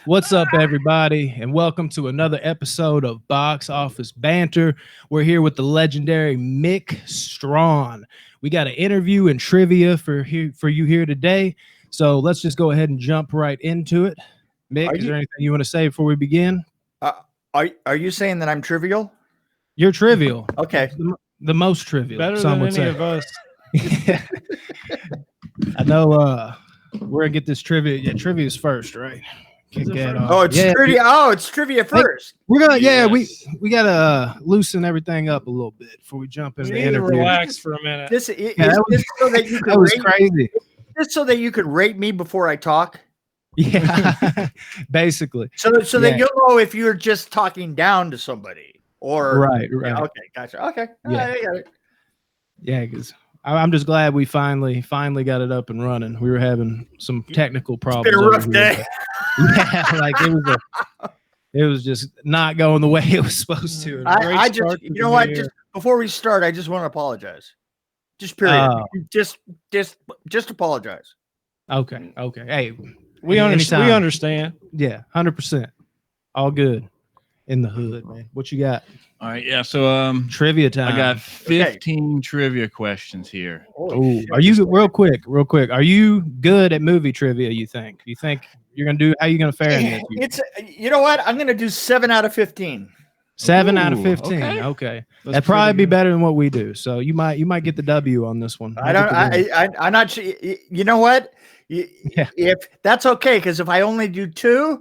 What's up, everybody, and welcome to another episode of Box Office Banter. We're here with the legendary Mick Strawn. We got an interview and trivia for you here today, so let's just go ahead and jump right into it. Mick, is there anything you want to say before we begin? Are you saying that I'm trivial? You're trivial. Okay. The most trivial. Better some than would any say. of us. I know. We're gonna get this trivia. Yeah, trivia's first, right? Kick that off. Oh, it's trivia. Oh, it's trivia first. We're gonna, we gotta loosen everything up a little bit before we jump into We the need to interview. relax for a minute. This that is so that you could That was rate, crazy. just so that you could rate me before I talk. Yeah, basically. So that you'll know if you're just talking down to somebody or Right. Yeah, okay, gotcha. Okay. Yeah. I got it. Yeah, because I'm just glad we finally got it up and running. We were having some technical problems. It's been a over rough here, day. but- Yeah, like it was just not going the way it was supposed to. I just, you know what? Just before we start, I just want to apologize. Just period. Just apologize. Okay. Hey, We anytime. understand. Yeah, 100%. All good in the hood, man. What you got? All right, yeah. So Trivia time. I got 15 trivia questions here. Ooh, are you real quick? Are you good at movie trivia? You think you're gonna do? How you gonna fare in this? It's you know what? I'm gonna do 7 out of 15. 7 out of Ooh, 15. okay. Okay, That's that'd probably pretty be good. better than what we do. So you might get the W on this one. I'm not sure. You know what? Yeah. If that's okay, because if I only do 2,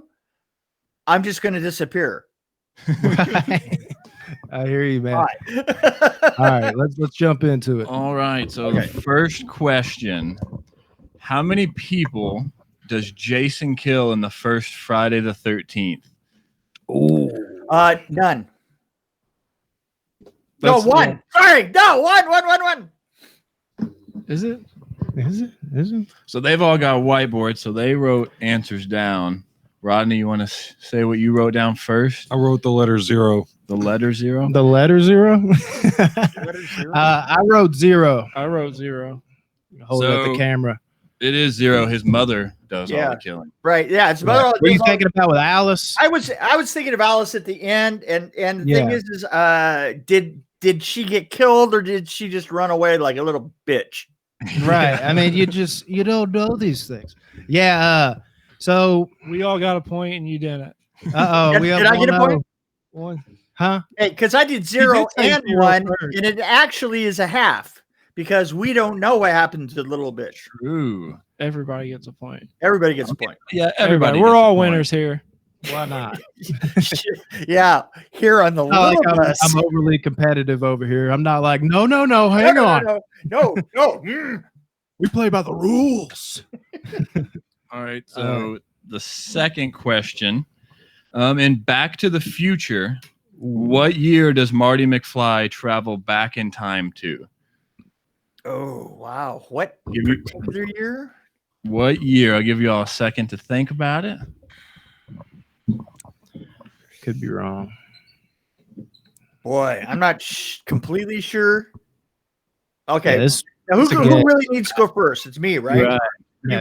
I'm just gonna disappear. Right. I hear you, man. All right, let's jump into it. All right, so Okay. the first question: how many people does Jason kill in the first Friday the 13th? Ooh, None. That's No, 1. Sorry, no, 1. Is it? is it? So they've all got whiteboards, so they wrote answers down. Rodney, you want to say what you wrote down first? I wrote the letter 0. The letter 0. The letter 0. I wrote 0. I wrote 0. Hold up the So- camera. It is 0. His mother does Yeah. all the killing. Right? Yeah, it's Right. about. Were you thinking about with Alice? I was thinking of Alice at the end, and the thing Yeah. is, did she get killed or did she just run away like a little bitch? Right. I mean, you don't know these things. Yeah. So, We all got a point and you didn't. we have Did I get a 1-0. point? One. Huh? Hey, because I did 0 say and 0 1, first. and it actually is a half because we don't know what happened to the little bitch. True. Everybody gets a point. Everybody gets a point. Yeah, Everybody. everybody. We're gets a all point. winners here. Why not? Yeah, here on the Not like little bus. I'm overly competitive over here. I'm not like, no, hang on. No. Mm. We play by the rules. All right. So the second question, in Back to the Future, what year does Marty McFly travel back in time to? Oh, wow. What Give you- particular year? What year? I'll give you all a second to think about it. Could be wrong. Boy, I'm not completely sure. Okay. Yeah, this- Now, who it's a who guess. really needs to go first? It's me, right? Right. Yeah.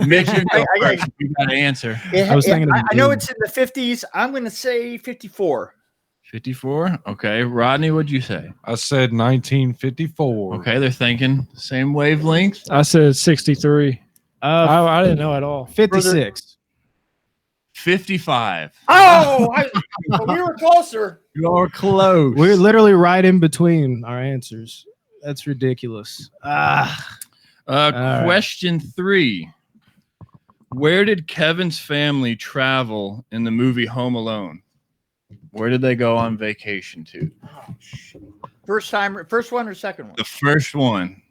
Mitch, you go I- first. You got to answer. It- I was thinking of I know you. it's in the 50s. I'm going to say 54. 54. Okay. Rodney, what'd you say? I said 1954. Okay, they're thinking same wavelength. I said 63. Uh, I didn't know at all. 56. 55. Oh, we were closer. You're close. We're literally right in between our answers. That's ridiculous. right. Question 3. Where did Kevin's family travel in the movie Home Alone? Where did they go on vacation to? First one or second one? The first one.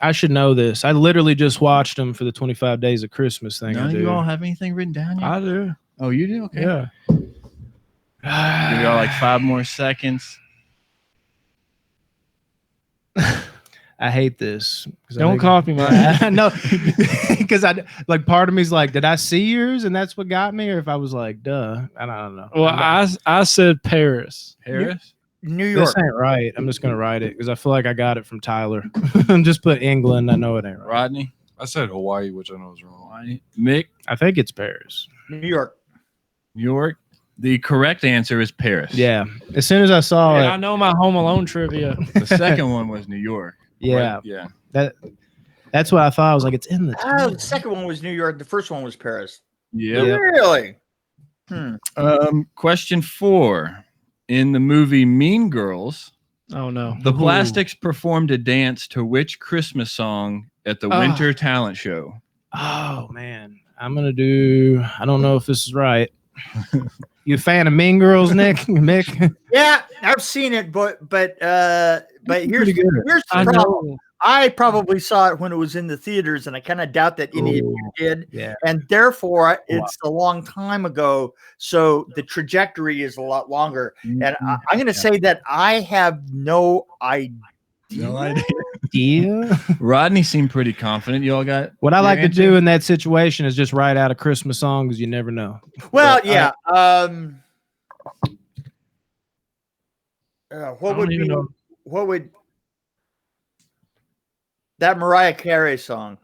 I should know this. I literally just watched them for the 25 Days of Christmas thing. None I of do. you all have anything written down yet? I do. Oh, you do? Okay. Yeah. Give y'all like 5 more seconds. I hate this. Don't copy mine. No, because I like part of me's like, did I see yours and that's what got me, or if I was like, duh, I don't know. Well, I said Paris. Paris? New York. This ain't right. I'm just gonna write it because I feel like I got it from Tyler. Just put England. I know it ain't right. Rodney? I said Hawaii, which I know is wrong. Hawaii. Mick, I think it's Paris. New York. New York. The correct answer is Paris. Yeah. As soon as I saw I it, know my Home Alone trivia. The second one was New York. yeah, Right? Yeah. that's what I thought. I was like, it's in the Oh, title. the second one was New York. The first one was Paris. Yep. Yep. Really? Question 4. In the movie Mean Girls, Oh no. the Ooh. Plastics performed a dance to which Christmas song at the Winter Talent Show? Oh man, I'm gonna do. I don't know if this is right. You a fan of Mean Girls, Nick? Mick? Yeah, I've seen it, but here's Pretty good. here's the I problem. know. I probably saw it when it was in the theaters, and I kind of doubt that any of you did. Yeah. And therefore, it's a long time ago, so the trajectory is a lot longer. And I'm going to say that I have no idea. No idea. Yeah. Rodney seemed pretty confident. You all got What I your like to answer? do in that situation is just write out a Christmas song because you never know. Well, But, yeah. I What don't would even be? know. What would that Mariah Carey song?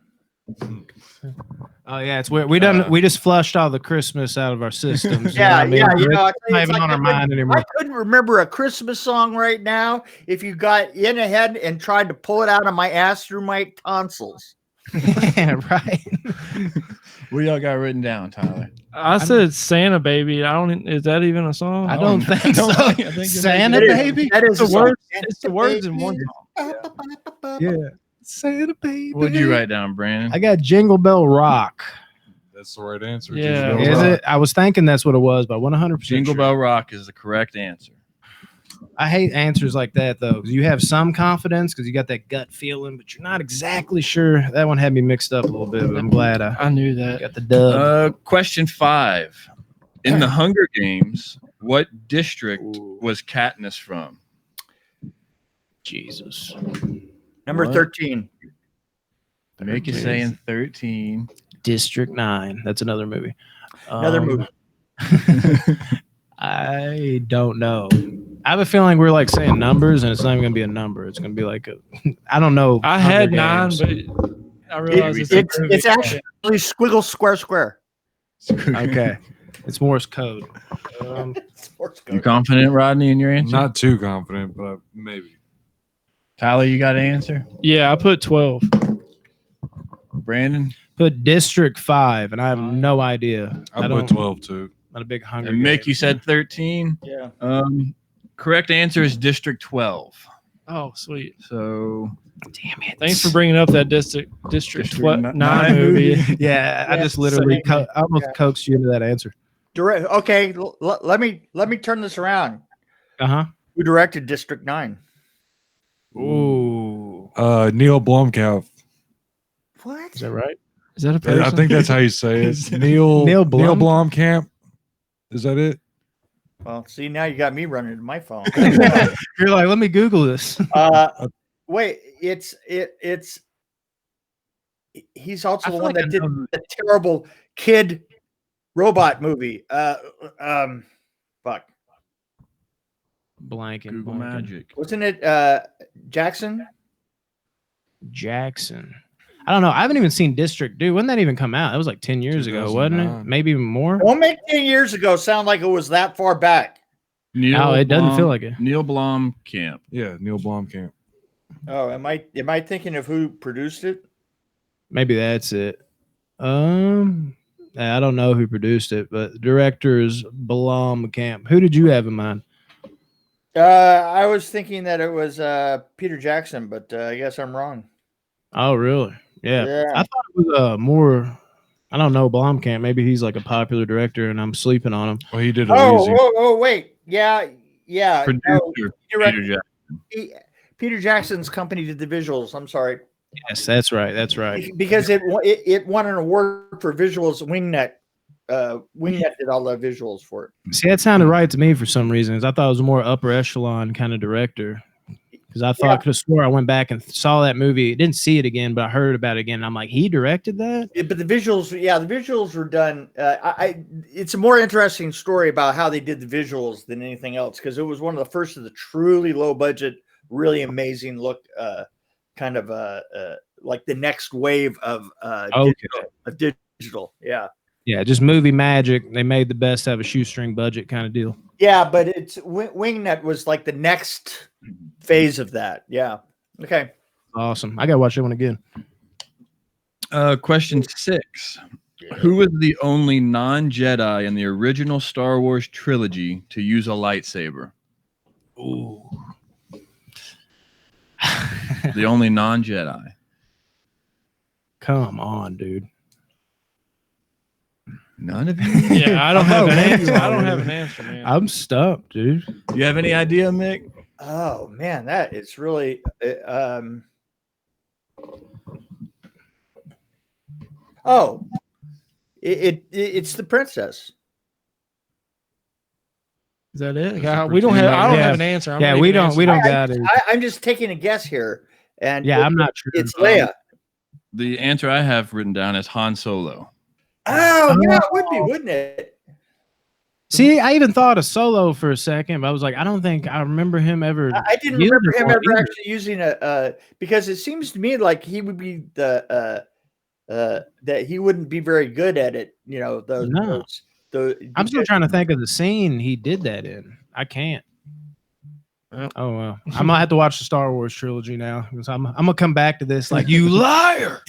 Oh yeah, it's weird. We just flushed all the Christmas out of our systems. Yeah, you know what I mean? yeah. It's not even on our mind anymore. I couldn't remember a Christmas song right now if you got in ahead and tried to pull it out of my ass through my tonsils. Yeah, right. What y'all got written down, Tyler? I said Santa Baby. I don't. Is that even a song? I don't think so. I think you're Santa That is- baby. That is It's the a song. words. It's the words in one song. Yeah, Santa baby. What'd you write down, Brandon? I got Jingle Bell Rock. That's the right answer. Yeah. Jingle Is Bell Rock. it? I was thinking that's what it was, but 100%. Jingle Bell Rock is the correct answer. I hate answers like that though, because you have some confidence because you got that gut feeling, but you're not exactly sure. That one had me mixed up a little bit, but I'm glad I I knew that. got the dub. Question 5. In the Hunger Games, what district Ooh. was Katniss from? Jesus. Number What? 13. Make you saying 13. District 9. That's another movie. Another movie. I don't know. I have a feeling we're like saying numbers, and it's not even gonna be a number. It's gonna be like a. I don't know. I Hunger had 9, Games. but I realized It's actually squiggle square square. Okay. It's Morse code. Sports You code. confident, Rodney, in your answer? Not too confident, but maybe. Tyler, you got an answer? Yeah, I put 12. Brandon? Put District 5, and I have no idea. I don't- put 12 too. Not a big Hunger. And Mick, Games. you said 13. Yeah. Correct answer is District 12. Oh, sweet. So Damn it. Thanks for bringing up that District District 9 9 movie. Yeah, I Yeah, just literally same. I almost coaxed you into that answer. Okay, let me turn this around. Uh Who directed District 9? huh. Ooh. Neil Blomkamp. What? Is that right? Is that a person? I think that's how you say it. Neil Neil Blom- Blomkamp. Is that it? Well, see, now you got me running to my phone. You're like, let me Google this. Wait, it's he's also I the feel one like I that did know the terrible kid robot movie. Fuck. Blanking. Google Magic. Wasn't it Jackson? Jackson. I don't know. I haven't even seen District. Dude, when did that even come out? That was like 10 years ago, wasn't it? 2009. Maybe even more. Don't make 10 years ago sound like it was that far back. No, it doesn't feel like it. Neil Blomkamp. Yeah, Neil Blomkamp. Oh, am I thinking of who produced it? Maybe that's it. I don't know who produced it, but the director is Blomkamp. Who did you have in mind? I was thinking that it was Peter Jackson, but I guess I'm wrong. Oh, really? Yeah. Yeah. I thought it was more. I don't know Blomkamp. Maybe he's like a popular director, and I'm sleeping on him. Well, he did Oh, wait. Yeah. Producer No, Peter Jackson. Peter Jackson's company did the visuals. I'm sorry. Yes, that's right. That's right. Because it won an award for visuals. Wingnet did all the visuals for it. See, that sounded right to me for some reasons. I thought it was a more upper echelon kind of director. Because I thought, could have swore I went back and saw that movie. Didn't see it again, but I heard about it again. And I'm like, he directed that? But the visuals were done. It's a more interesting story about how they did the visuals than anything else, because it was one of the first of the truly low budget, really amazing look kind of like the next wave of Okay. digital. Yeah. Yeah, just movie magic. They made the best out of a shoestring budget kind of deal. Yeah, but it's Wingnut was like the next phase of that. Yeah. Okay. Awesome. I gotta watch that one again. Question 6. Who was the only non-Jedi in the original Star Wars trilogy to use a lightsaber? Ooh. The only non-Jedi. Come on, dude. None of you? Yeah, I don't have an answer. I don't have an answer, man. I'm stumped, dude. Do you have any idea, Mick? Oh man, that is really it's the princess. Is that it? Yeah, we don't have. I don't have an answer. I'm Yeah, not we even don't. answer. We don't got it. I'm just taking a guess here, and Yeah, I'm not sure. It's Leia. The answer I have written down is Han Solo. Oh yeah, it would be, wouldn't it? See, I even thought of Solo for a second, but I was like, I don't think I remember him ever. I didn't using remember him one ever either. actually using a because it seems to me like he would be the that he wouldn't be very good at it. You know, No. I'm still trying to think of the scene he did that in. I can't. Well. Oh well, I'm gonna have to watch the Star Wars trilogy now because I'm gonna come back to this like you liar.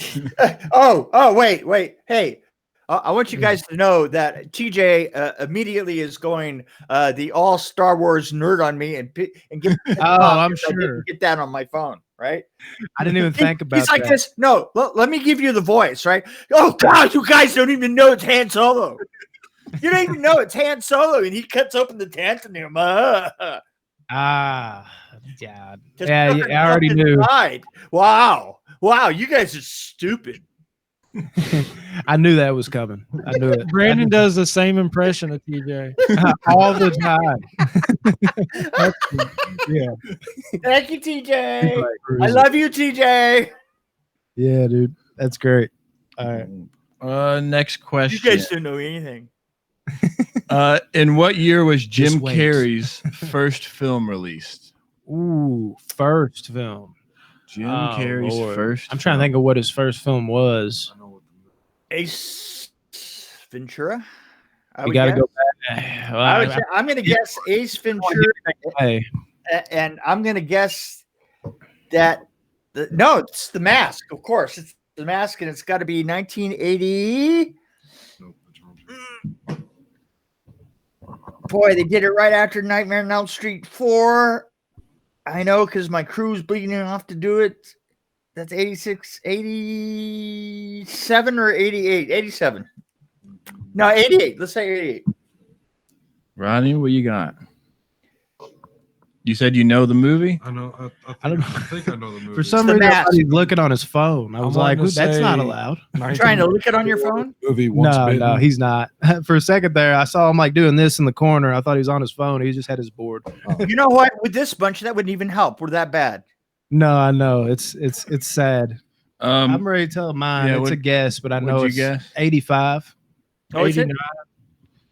Oh wait, hey. I want you guys to know that TJ immediately is going the all Star Wars nerd on me and get I'm because I didn't sure. get that on my phone, right? I didn't even think about He's like that. this. No, let me give you the voice, right? Oh God, you guys don't even know it's Han Solo. You don't even know it's Han Solo, and he cuts open the tent and him. Yeah, Just yeah, fucking I already fucking knew. lied. Wow, you guys are stupid. I knew that was coming. I knew it. Brandon does the same impression of TJ. all the time. Yeah, Thank you, TJ. I love you, TJ. Yeah, dude, that's great. All right. Next You question. guys don't know anything. In what year was Jim Just wait. Carrey's first film released? Ooh, first film. Jim Oh, Carrey's Lord. first. I'm trying to think of what his first film was. Ace Ventura. We got to go back. Well, I'm going to guess Ace Ventura, hey, and I'm going to guess that no, it's The Mask. Of course, it's The Mask, and it's got to be 1980. Boy, they did it right after Nightmare on Elm Street 4. I know because my crew's bleeding off to do it. That's 86, 87 or 88? 87. No, 88. Let's say 88. Rodney, what you got? You said you know the movie? I know. I don't know. I think I know the movie. For some The reason, Mask. he's looking on his phone. I was I'm like, wanting to that's not say- allowed. Trying to look it on your phone? Movie Once No, Bitten. he's not. For a second there, I saw him like doing this in the corner. I thought he was on his phone. He just had his board. You know what? With this bunch, that wouldn't even help. We're that bad. No, I know. It's sad. I'm Um, ready to tell mine. yeah, It's a guess, but I know what'd you it's guess? 85. Oh, is it? 89.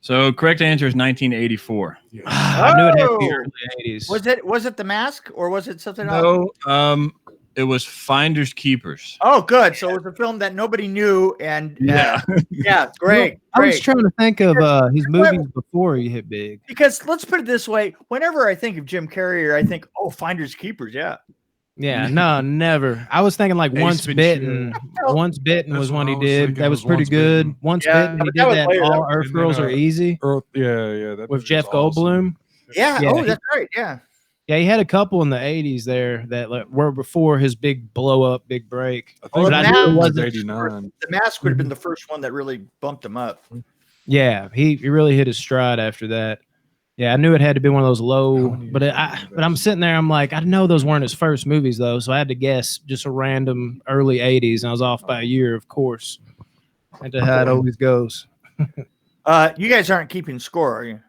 so correct answer is 1984. I knew it had to be Oh! early 80s. Was it The Mask or was it something else? No, it was Finders Keepers. Oh, good. So it was a film that nobody knew, and Yeah. yeah, great, I was great. trying to think of his movies before he hit big. Because let's put it this way: whenever I think of Jim Carrey, I think, oh, Finders Keepers, yeah. Yeah, no, never. I was thinking like Ace Once Ventura. Bitten. Once Bitten That's was what one I he was did. thinking That was was pretty Once good. Bitten. Once Yeah, Bitten, but he that did was that. later. All Earth And then, Girls Are Easy Yeah. That with movie Jeff was awesome. Goldblum. Yeah. Yeah, Oh, he- that's right. Yeah. Yeah, he had a couple in the 80s there that like, were before his big blow up, big break. I Well, think the that Mask was was 89. The Mask would have been the first one that really bumped him up. Yeah, he really hit his stride after that. Yeah, I knew it had to be one of those low, How many but years but I'm sitting there, I'm like, I know those weren't his first movies though, so I had to guess just a random early 80s, and I was off by a year, of course. That's how it always goes. You guys aren't keeping score, are you?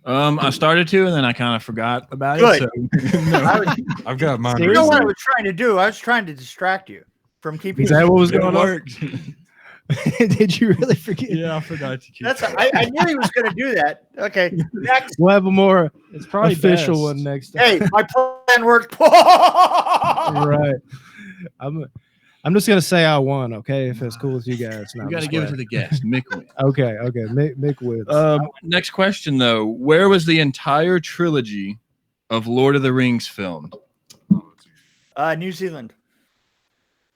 I started to, and then I kind of forgot about Good. it. So, no. I was, I've got mine. you know what I written. was trying to do? I was trying to distract you from keeping. Is that what was It going on? worked. Did you really forget? Yeah, I forgot to keep. That's I knew he was going to do that. Okay, next. We'll have a more It's probably official best. one next time. Hey, my plan worked. Right. I'm just gonna say I won. Okay, if it's cool with you guys. No, You I'm got to just give it to playing. the guest. Mick wins. Okay. Mick wins. Next question, though. Where was the entire trilogy of Lord of the Rings filmed? New Zealand.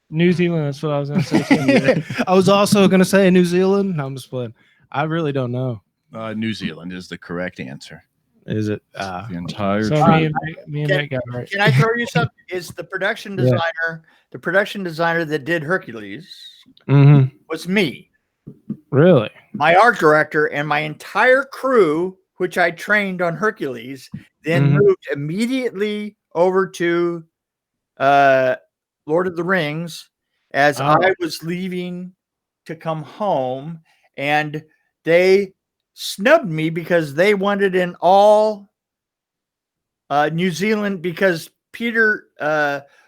New Zealand. That's what I was gonna say. Too. I was also gonna say New Zealand. No, I'm just playing. I really don't know. New Zealand is the correct answer. Is it? The entire So trilogy. me and Mick got it right. Can I throw you something? Is the production Yeah. designer, the production designer that did Hercules Mm-hmm. was me, Really? my art director, and my entire crew, which I trained on Hercules, then Mhm. moved immediately over to Lord of the Rings as Oh. I was leaving to come home, and they snubbed me because they wanted an all New Zealand, because Peter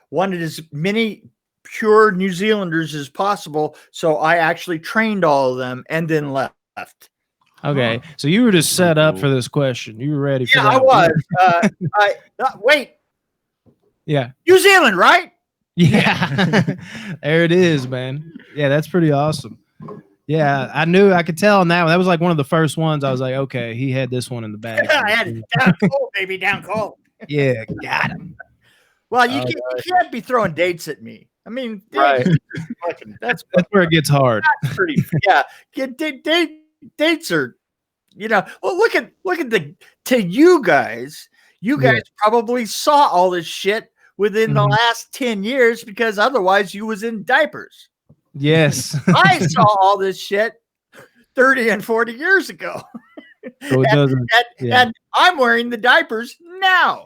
wanted as many pure New Zealanders as possible. So I actually trained all of them and then left. Okay. So you were just set up for this question. You were ready for Yeah, that. I was. Wait, Yeah. New Zealand, right? Yeah. There it is, man. Yeah, that's pretty awesome. Yeah, I could tell on that one. That was like one of the first ones. I was like, okay, he had this one in the bag. I had it down cold, baby, down cold. Yeah, got him. Well, you can't be throwing dates at me. I mean, Right. that's That's where it gets hard. pretty. Yeah, dates are, Well, look at to you guys. You Yeah. guys probably saw all this shit within the Mhm. last 10 years, because otherwise you was in diapers. Yes. I saw all this shit 30 and 40 years ago. So it doesn't. Yeah. And I'm wearing the diapers now,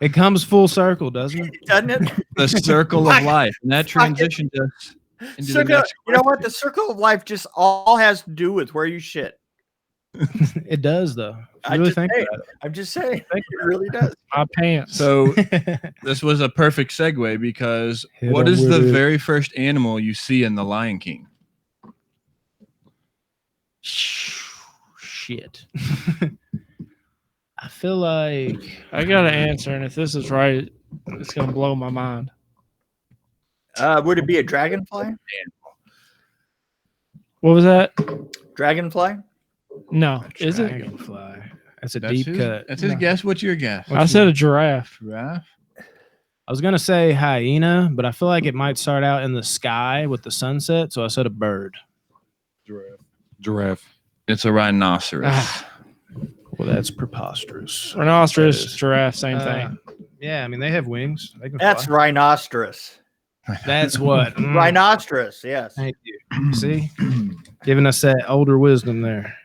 It comes full circle, doesn't it? doesn't it? The circle of life. And that transitioned us into the Circle, next you know what? The circle of life just all has to do with where you shit. It does, though. If I you really just think say, about I'm just saying, it really does. My pants. So it. this was a perfect segue, because Hit what 'em is with the it. very first animal you see in The Lion King? Shit. I feel like I got an answer, and if this is right, it's gonna blow my mind. Would it be a dragonfly? What was that? Dragonfly? No, is it? dragonfly. That's a That's deep his, cut. That's his guess. What's your guess? I said a giraffe. Giraffe? I was gonna say hyena, but I feel like it might start out in the sky with the sunset, so I said a bird. Giraffe. It's a rhinoceros. Ah, Well, that's preposterous. rhinoceros, That is. giraffe, same thing. Yeah, I mean they have wings. They can That's fly. rhinoceros. That's what. Rhinoceros, yes. Thank you. See, giving us that older wisdom there.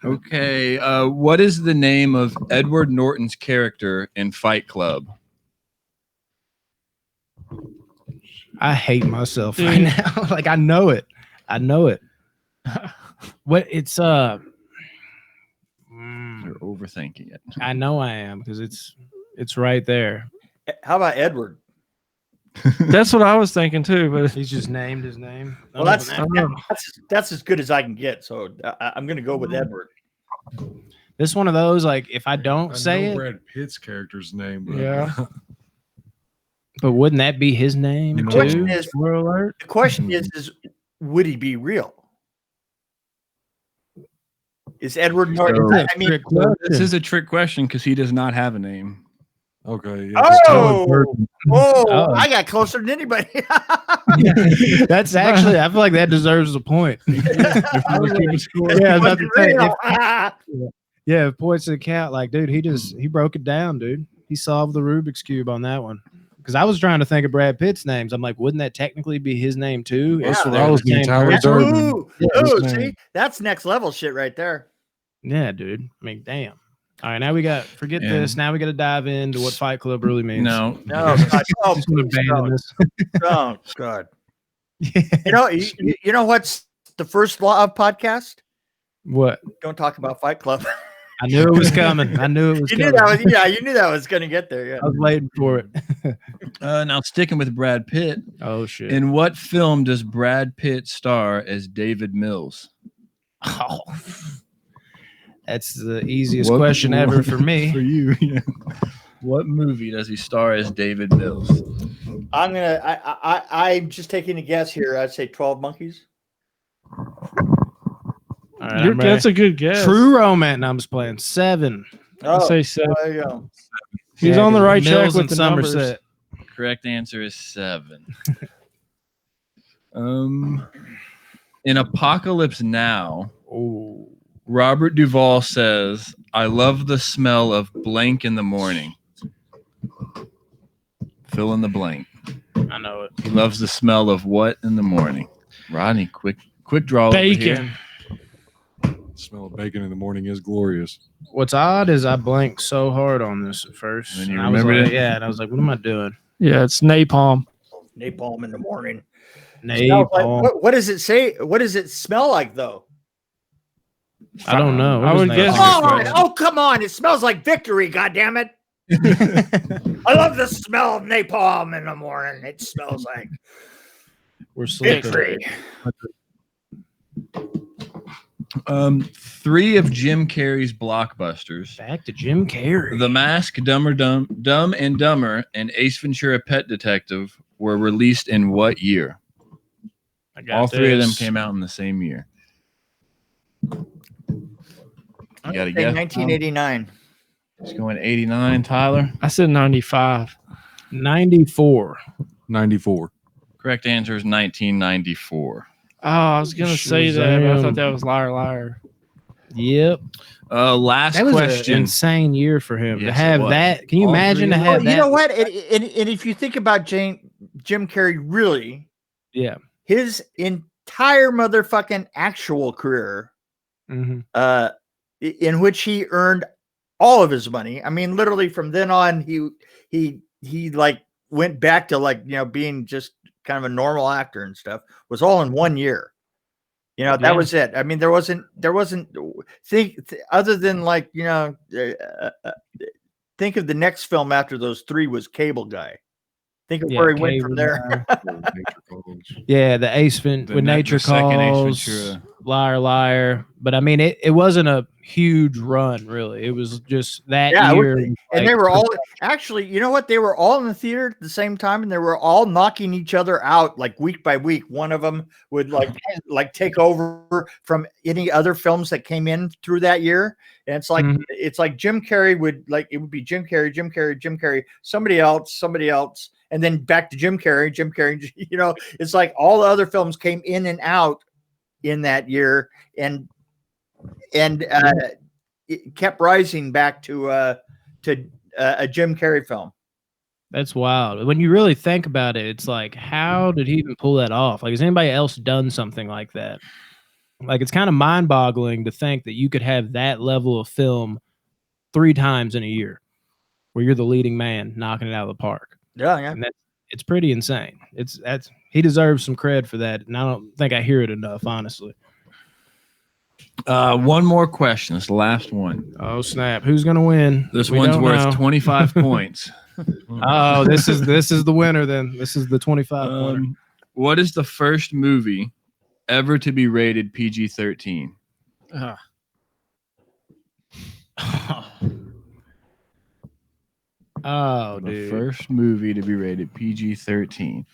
Okay. What is the name of Edward Norton's character in Fight Club? I hate myself Dude. right now. Like I know it. I know it. What it's You're overthinking it. I know I am because it's right there. How about Edward? That's what I was thinking too. But He's just named his name. Well, that's know. that's as good as I can get. So I'm going to go with Edward. this one of those. Like if I don't I say know it, Brad Pitt's character's name. But Yeah. but wouldn't that be his name The too? question is- Spoiler alert. The question is would he be real? Is Edward Norton? So- I mean, Trick So question. this is a trick question because he does not have a name. Okay. Yeah, just tell it first. Oh. I got closer than anybody. That's actually. I feel like that deserves a point. Yeah, I was about to say, yeah, points to the count. Like, dude, he broke it down, dude. He solved the Rubik's Cube on that one. Because I was trying to think of Brad Pitt's names. I'm like, wouldn't that technically be his name too? Yeah. If So they're that was the same the entire person? Durden. Ooh, Yeah, ooh, his see, name. that's next level shit right there. Yeah, dude. I mean, damn. All right, now we got forget And- this. Now we got to dive into what Fight Club really means. No. No, God, oh, Just gonna please abandon don't. this. Oh, God. You know what's the first law of podcast? What? Don't talk about Fight Club. I knew it was coming. I knew it was You coming. knew that was, yeah, you knew that was going to get there. Yeah. I was waiting for it. Now sticking with Brad Pitt, Oh shit. in what film does Brad Pitt star as David Mills? Oh, that's the easiest What- question ever for me. For you, yeah. What movie does he star as David Mills? I'm just taking a guess here. I'd say 12 Monkeys. All right, I'm ready. That's a good guess. True Romance. No, I'm just playing 7. I say 7. There you go. He's on the right track Mills with and the Somerset. Correct answer is 7. In Apocalypse Now, Oh, Robert Duvall says, "I love the smell of blank in the morning." Fill in the blank. I know it. He loves the smell of what in the morning? Rodney, quick draw. Bacon. The smell of bacon in the morning is glorious. What's odd is I blanked so hard on this at first. And then you I was remembered like, it? Yeah, and I was like, what am I doing? Yeah, it's napalm. Napalm in the morning. Napalm. What does it say? What does it smell like, though? I don't know. I would guess- Come on! Oh, come on! It smells like victory. God damn it! I love the smell of napalm in the morning. It smells like We're sleeping. victory. 3 of Jim Carrey's blockbusters: Back to Jim Carrey. The Mask, Dumb and Dumber, and Ace Ventura: Pet Detective were released in what year? I got All 3 of them this. came out in the same year. You got to Say guess. 1989. It's going 89. Tyler. I said 95. 94. 94. Correct answer is 1994. Oh, I was gonna say that, but I Shazam. thought that was liar. Yep. Last That was an question. insane year for him to Yes, it have was. that. Can you All imagine to three. have Well, you that? know what? And if you think about Jim Carrey, really, Yeah. his entire motherfucking actual career, hmm in which he earned all of his money. I mean, literally from then on, he like went back to like, being just kind of a normal actor and stuff, was all in 1 year. That Yeah. was it. I mean, there wasn't other than like, think of the next film after those 3 was Cable Guy. Think of where he went from there. Nature Calls. Yeah, the Ace Vent The with Nature second Ace Calls, Ventura. Liar Liar. But I mean, it wasn't a huge run, really. It was just that Yeah, year. and like, they were all actually, you know what? They were all in the theater at the same time, and they were all knocking each other out like week by week. One of them would like take over from any other films that came in through that year. And it's like Mhm. it's like Jim Carrey would like it would be Jim Carrey, somebody else, and then back to Jim Carrey. It's like all the other films came in and out in that year, and it kept rising back to a Jim Carrey film. That's wild. When you really think about it, it's like, how did he even pull that off? Like, has anybody else done something like that? Like, it's kind of mind-boggling to think that you could have that level of film 3 times in a year, where you're the leading man knocking it out of the park. Yeah. And it's pretty insane. He deserves some cred for that, and I don't think I hear it enough, honestly. One more question. It's the last one. Oh snap! Who's gonna win? This We one's don't worth know. 25 points. Oh, this is the winner. Then this is the 25 winner. What is the first movie ever to be rated PG-13? Oh, The dude. first movie to be rated PG-13.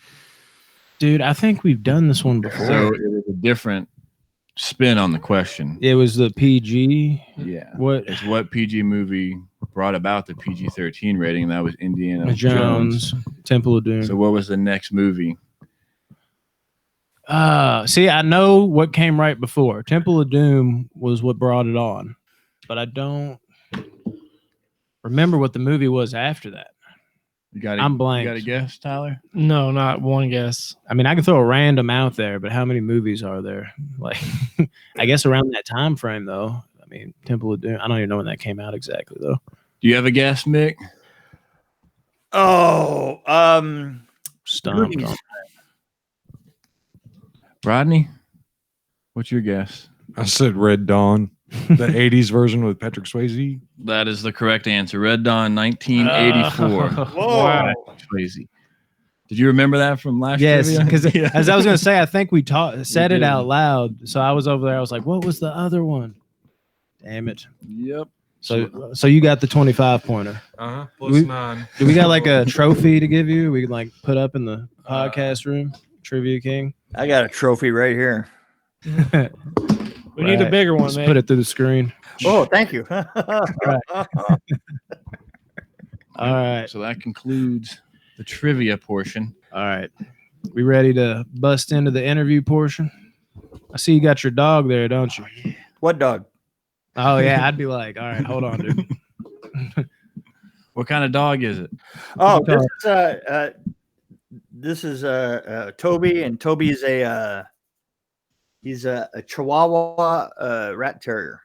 Dude, I think we've done this one before. So it was a different spin on the question. It was the PG. Yeah. What? It's what PG movie brought about the PG-13 rating, and that was Indiana Jones, Temple of Doom. So what was the next movie? See, I know what came right before. Temple of Doom was what brought it on, but I don't remember what the movie was after that. I'm blank. You got a guess, Tyler? No, not one guess. I mean, I can throw a random out there, but how many movies are there? Like, I guess around that time frame, though. I mean, Temple of Doom. I don't even know when that came out exactly, though. Do you have a guess, Mick? Oh, Stumped Goonies. on. Rodney? What's your guess? I said Red Dawn, the 80s version with Patrick Swayze. That is the correct answer. Red Dawn, 1984. Whoa. Wow. Crazy. Did you remember that from last Yes, trivia? because as I was going to say, I think we said it did. out loud. So I was over there. I was like, what was the other one? Damn it. Yep. So you got the 25 pointer. Plus We- 9. Do we got like a trophy to give you? We can like put up in the podcast room, Trivia King. I got a trophy right here. We need a Right. bigger one, Just man. put it through the screen. Oh, thank you. All right. So that concludes the trivia portion. All right. We ready to bust into the interview portion? I see you got your dog there, don't you? What dog? Oh yeah, I'd be like, all right, hold on, dude. What kind of dog is it? Oh, this is Toby, and Toby's he's a Chihuahua rat terrier.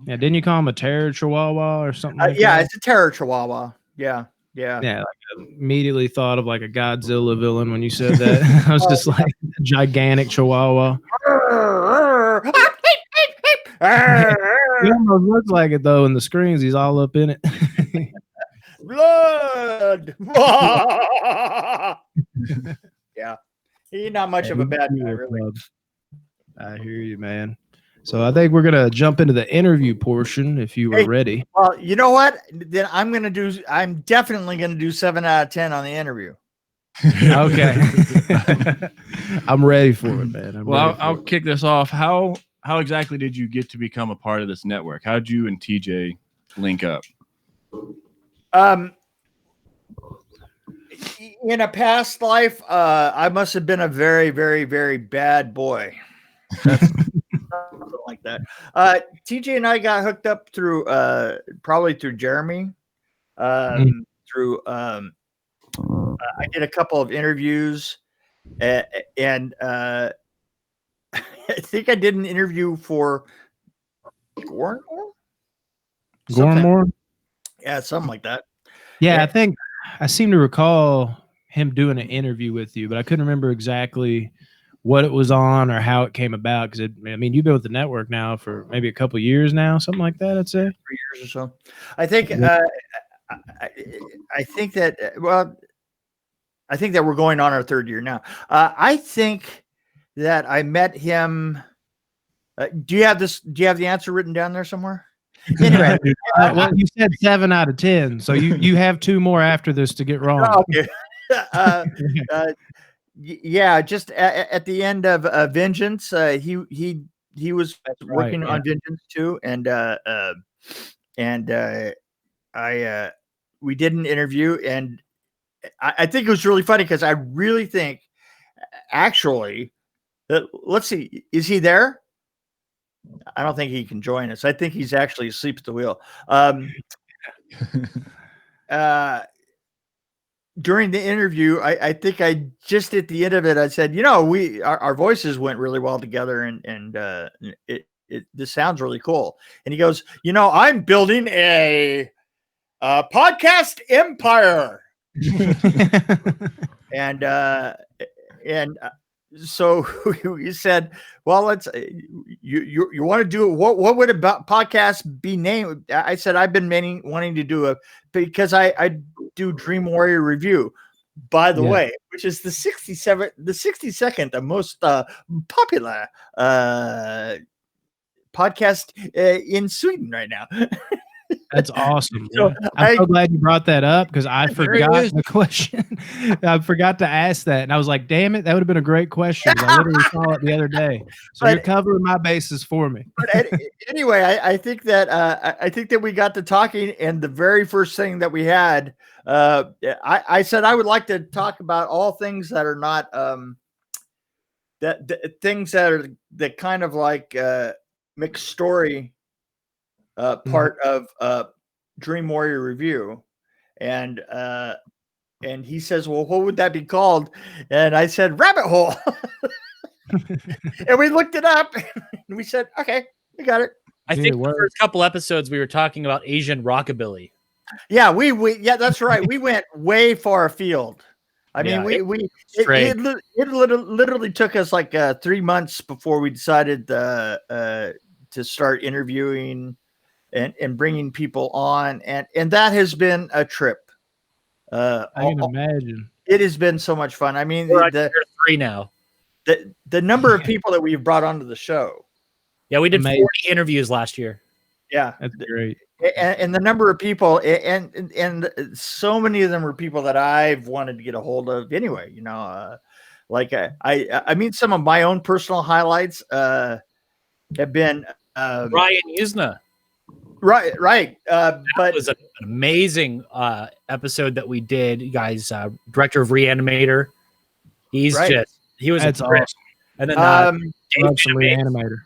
Yeah, didn't you call him a terror chihuahua or something like Yeah, that? it's a terror Chihuahua. Yeah. Yeah, like I immediately thought of like a Godzilla villain when you said that. I was just like gigantic chihuahua. He almost looks like it though in the screens. He's all up in it. Blood. Yeah, he's not much of a bad guy, really. I hear you, man. So I think we're gonna jump into the interview portion if you were Hey. ready. Well, you know what? Then I'm definitely gonna do 7 out of 10 on the interview. Okay. I'm ready for it, man. Well, I'll kick this off. How exactly did you get to become a part of this network? How did you and TJ link up? In a past life, I must have been a very, very, very bad boy. That's something like that. TJ and I got hooked up through probably through Jeremy. Through I did a couple of interviews, and I think I did an interview for Gormore. Gormore? Yeah, something like that. Yeah, Yeah. I think I seem to recall him doing an interview with you, but I couldn't remember exactly what it was on or how it came about. Because I mean, you've been with the network now for maybe a couple of years now, something like that. I'd say 3 years or so. I think. I think that. Well, I think that we're going on our 3rd year now. I think that I met him. Do you have this? Do you have the answer written down there somewhere? Anyway, well, you said 7 out of 10, so you have 2 more after this to get wrong. okay. Yeah, just at the end of Vengeance, he was working on Vengeance too, and we did an interview, and I think it was really funny because I really think actually that, let's see, is he there? I don't think he can join us. I think he's actually asleep at the wheel. During the interview, I think I just at the end of it, I said, you know, our voices went really well together, and this sounds really cool. And he goes, you know, I'm building a podcast empire. and so he said, well, let's you want to do what would a podcast be named? I said, I've been wanting to do because I do Dream Warrior Review, by the way, which is the 62nd most popular podcast in Sweden right now. That's awesome. So I'm so glad you brought that up because I forgot the question. I forgot to ask that. And I was like, damn it, that would have been a great question. I literally saw it the other day. So you're covering my bases for me. But anyway, I think that we got to talking, and the very first thing that we had, I said I would like to talk about all things that are not things that are the kind of like mixed story part of Dream Warrior Review, and he says, well, what would that be called? And I said, Rabbit Hole. And we looked it up, and we said, okay, we got it. I think the first couple episodes we were talking about Asian rockabilly. Yeah, yeah, that's right. We went way far afield. I mean, it literally took us like 3 months before we decided to start interviewing and bringing people on, and that has been a trip. I can imagine. It has been so much fun. I mean, we're year 3 now. The number of people that we've brought onto the show. Yeah, we did 40 interviews last year. Yeah, that's great. and the number of people, and so many of them were people that I've wanted to get a hold of anyway. I mean, some of my own personal highlights have been Ryan Usna. right. That But was an amazing episode that we did, you guys. Director of Reanimator. He was That's a trip. awesome. And then Love some Reanimator.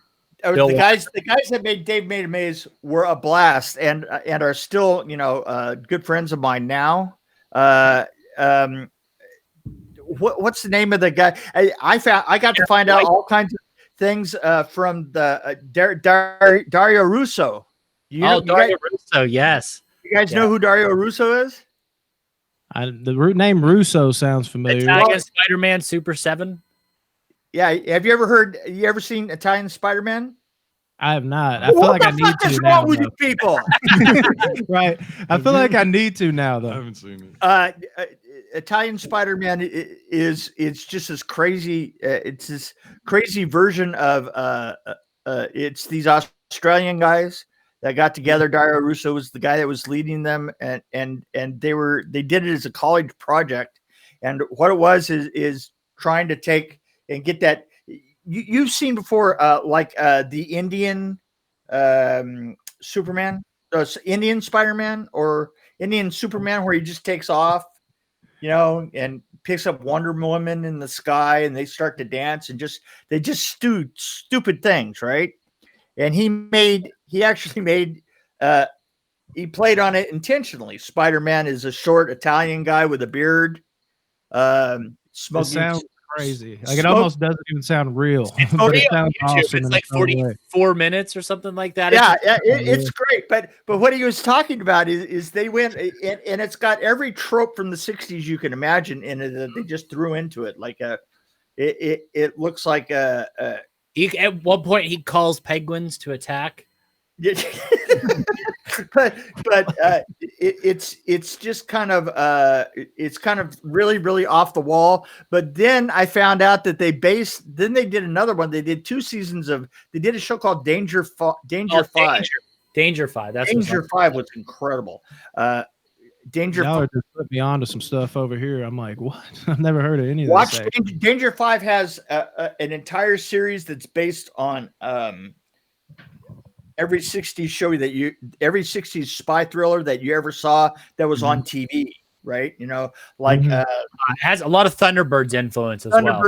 the guys that made Dave Made Amaze were a blast and are still, good friends of mine now. What's the name of the guy? I got to find out all kinds of things from the Dario Russo. Dario Russo, yes. You guys know who Dario Russo is? The name Russo sounds familiar. Italian Spider-Man Super 7. Yeah. Have you ever seen Italian Spider-Man? I have not. I feel like I need What the fuck to is now. wrong with you people? Right. I feel like I need to now, I though. haven't seen it. Italian Spider-Man it's just this crazy. It's this crazy version of it's these Australian guys that got together. Dario Russo was the guy that was leading them, and they did it as a college project. And what it was is trying to take and get that. You've seen before, the Indian Superman, Indian Spider-Man, or Indian Superman, where he just takes off, and picks up Wonder Woman in the sky, and they start to dance and they just do stupid things, right? And he actually made he played on it intentionally. Spider-Man is a short Italian guy with a beard, It smoking. sounds crazy. Like it almost doesn't even sound real. It's But it on sounds YouTube. awesome It's in like its own way. 44 minutes or something like that. Yeah, it's great. But what he was talking about is they went and it's got every trope from the 60s you can imagine in it that they just threw into it. Like it looks like at one point he calls penguins to attack. but it's just kind of really, really off the wall. But then I found out that they did another one. They did 2 seasons they did a show called Danger 5. Danger 5. That's Danger 5 was incredible. Danger Y'all 5. are just putting me on to some stuff over here. I'm like, what? I've never heard of any of Watch this. Danger 5 has an entire series that's based on every 60s show every 60s spy thriller that you ever saw that was on TV, right? it has a lot of Thunderbirds influence as well.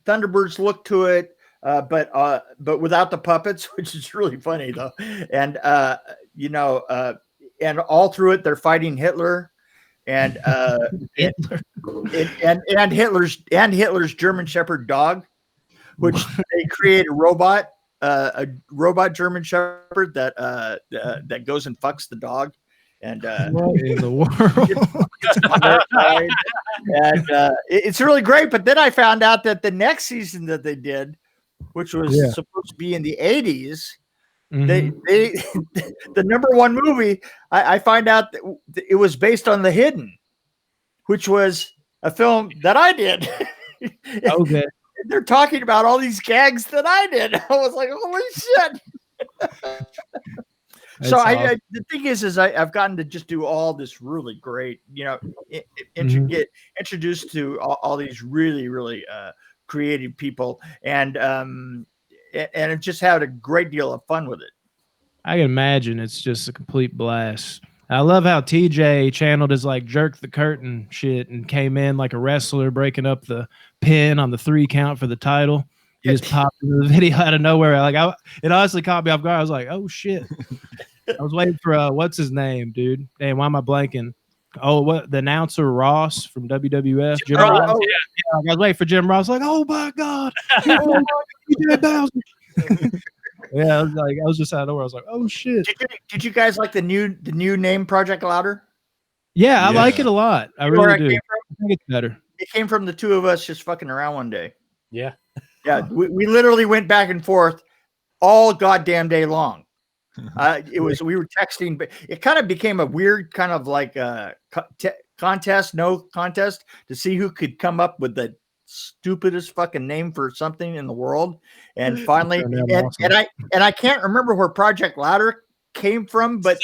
Thunderbirds look to it, but without the puppets, which is really funny though. And and all through it they're fighting Hitler and and Hitler's German Shepherd dog, which they create a robot German Shepherd that goes and fucks the dog, and What in the world? it's really great. But then I found out that the next season that they did, which was supposed to be in the 80s, they the number one movie. I find out that it was based on The Hidden, which was a film that I did. Okay. They're talking about all these gags that I did. I was like, holy shit. So awesome. the thing is I've gotten to just do all this really great, get introduced to all these really, really creative people, and I've just had a great deal of fun with it. I can imagine it's just a complete blast. I love how TJ channeled his like jerk the curtain shit and came in like a wrestler breaking up the pin on the 3 count for the title. He just popped into the video out of nowhere. It honestly caught me off guard. I was like, oh shit. I was waiting for what's his name, dude? Damn, why am I blanking? Oh, what the announcer Ross from WWF? Jim Ross, Ross? Yeah, I was waiting for Jim Ross. Like, oh my god, TJ Bowser. Yeah, I was just out of nowhere. I was like, oh shit. Did you guys like the new name Project Louder? Yeah, I like it a lot. I really do. I think it's better. It came from the two of us just fucking around one day. Yeah. Yeah, we literally went back and forth all goddamn day long. We were texting, but it kind of became a weird kind of like contest to see who could come up with the stupidest fucking name for something in the world. And finally, and I can't remember where Project Louder came from, but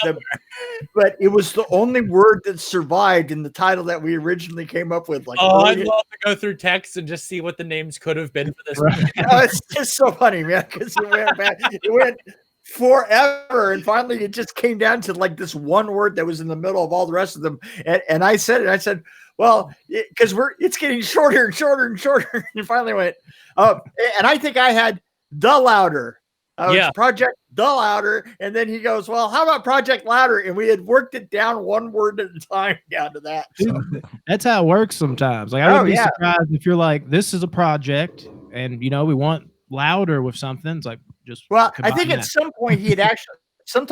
it was the only word that survived in the title that we originally came up with. Like, I'd love to go through text and just see what the names could have been for this. Right. it's just so funny, man, because it went back. It went forever, and finally it just came down to like this one word that was in the middle of all the rest of them. And I said it. I said, well, because it's getting shorter and shorter and shorter, and finally went. And I think I had the louder. Project the louder, and then he goes, well, how about Project Louder? And we had worked it down one word at a time down to that. So. That's how it works sometimes. Like I wouldn't be surprised if you're like, this is a project, and we want louder with something. It's like just I think at some point he had actually some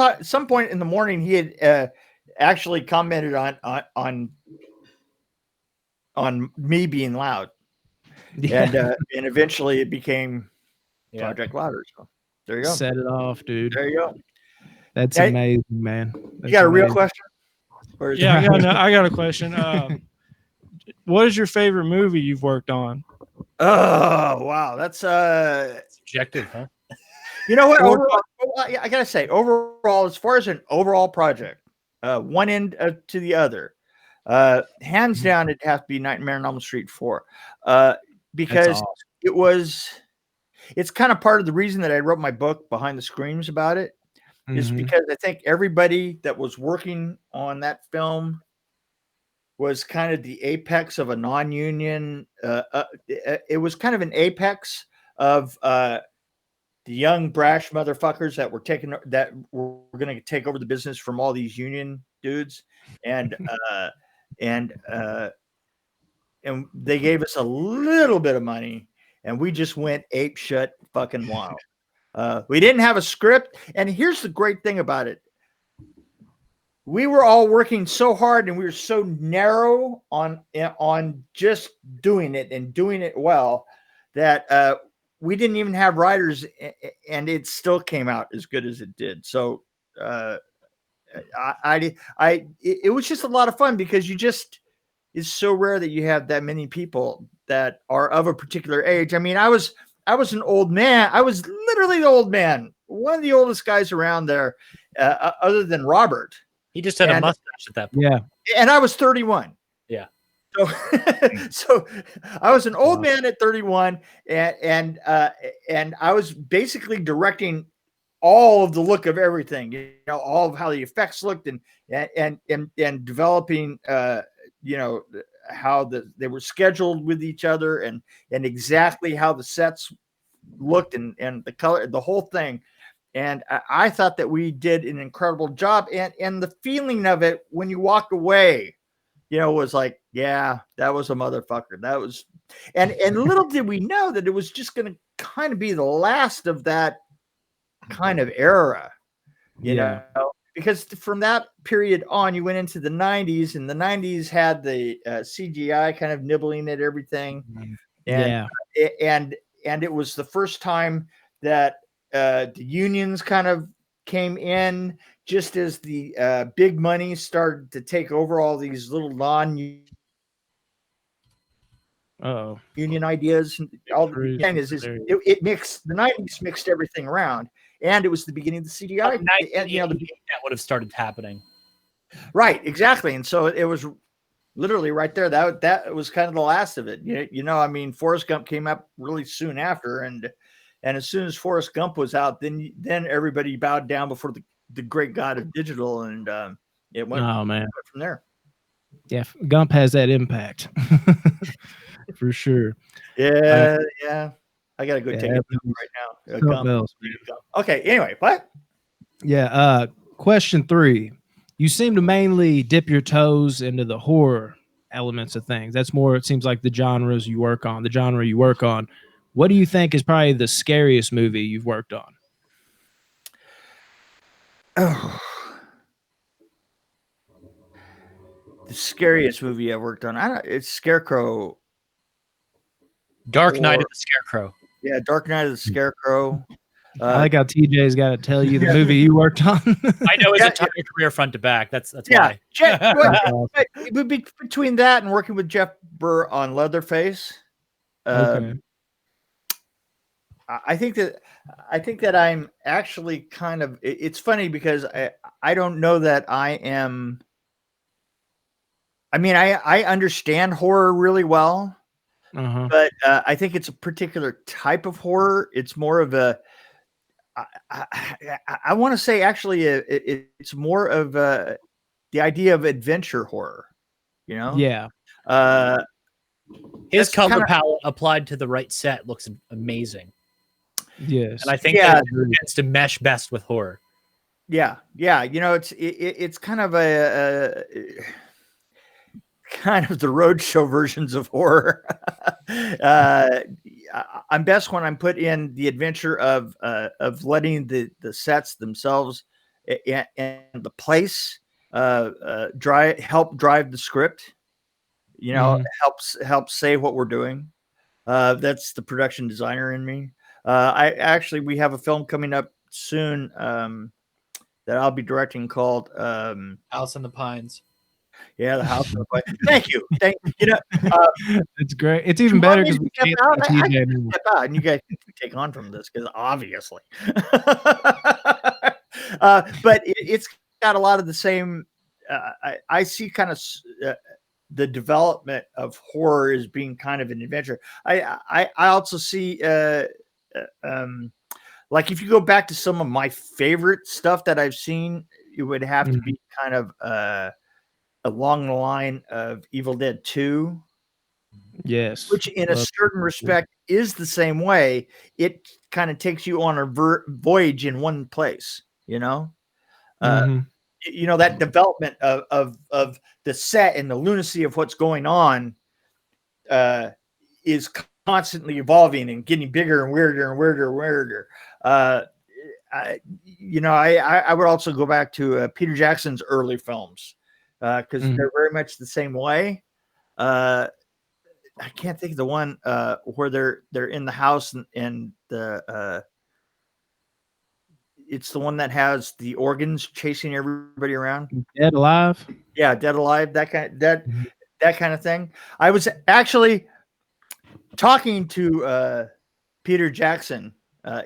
point in the morning he had actually commented on me being loud, and eventually it became Project Louder. So. There you go. Set it off, dude. There you go. That's amazing, man. You got a real question? Yeah, I got a question. What is your favorite movie you've worked on? Oh, wow. That's subjective, huh? You know what? Overall, I gotta say, overall, as far as an overall project, one end to the other, hands down, it'd have to be Nightmare on Elm Street 4, because awesome. It's kind of part of the reason that I wrote my book Behind the Screams about it, is because I think everybody that was working on that film was kind of the apex of a non-union. It was kind of an apex of the young brash motherfuckers that were going to take over the business from all these union dudes, and they gave us a little bit of money. And we just went ape shit fucking wild. We didn't have a script. And here's the great thing about it. We were all working so hard and we were so narrow on just doing it and doing it well that we didn't even have writers, and it still came out as good as it did. So it was just a lot of fun because it's so rare that you have that many people that are of a particular age. I mean, I was an old man. I was literally the old man, one of the oldest guys around there, other than Robert. He just had a mustache at that point. Yeah. And I was 31. Yeah. So I was an old man at 31, and I was basically directing all of the look of everything, all of how the effects looked and developing, how they were scheduled with each other and exactly how the sets looked and the color, the whole thing. And I thought that we did an incredible job. And the feeling of it when you walked away, was like, yeah, that was a motherfucker. That was, and little did we know that it was just going to kind of be the last of that kind of era, you know, because from that period on, you went into the 90s, and the 90s had the CGI kind of nibbling at everything. And it was the first time that the unions kind of came in just as the big money started to take over all these little non-union ideas. And all the thing is it mixed, the 90s mixed everything around, and it was the beginning of the CGI. And that would have started happening. Right, exactly. And so it was literally right there. That was kind of the last of it. I mean, Forrest Gump came up really soon after, and as soon as Forrest Gump was out, then everybody bowed down before the great god of digital, and it went from there. Yeah, Gump has that impact for sure. Yeah. I gotta go take a dump right now. Okay. Anyway, what? Yeah. Question 3. You seem to mainly dip your toes into the horror elements of things. That's more, it seems like, the genre you work on. What do you think is probably the scariest movie you've worked on? Oh, the scariest movie I've worked on. It's Scarecrow. Dark Knight of the Scarecrow. Yeah, Dark Knight of the Scarecrow. I like how TJ's got to tell you the movie you worked on. I know his entire career front to back. That's why. Between that and working with Jeff Burr on Leatherface. Okay. I think that I'm actually kind of. It's funny because I don't know that I am. I mean, I understand horror really well, but I think it's a particular type of horror. It's more of a. I want to say actually, it's more of the idea of adventure horror. You know. Yeah. His That's color kinda- palette applied to the right set looks amazing, Yes. and I think Yeah. that tends to mesh best with horror. Yeah. You know, it's kind of a kind of the roadshow versions of horror. I'm best when I'm put in the adventure of letting the sets themselves and the place help drive the script. You know, helps say what we're doing. That's the production designer in me. We have a film coming up soon that I'll be directing called House in the Pines. the House of the Pines. Thank you. You know, It's great. It's even better because we step can't out. watch I EJ can anymore. step out, and you guys can take on from this because obviously, but it's got a lot of the same. I see kind of the development of horror as being kind of an adventure. I also see like if you go back to some of my favorite stuff that I've seen, it would have to be kind of along the line of Evil Dead 2. Yes. Which in a certain respect is the same way. It kind of takes you on a voyage in one place, you know? You know, that development of the set and the lunacy of what's going on is constantly evolving and getting bigger and weirder and weirder and weirder. I would also go back to Peter Jackson's early films because they're very much the same way. I can't think of the one where they're in the house and the it's the one that has the organs chasing everybody around. Dead Alive. Yeah, Dead Alive. That kind of thing. I was actually talking to Peter Jackson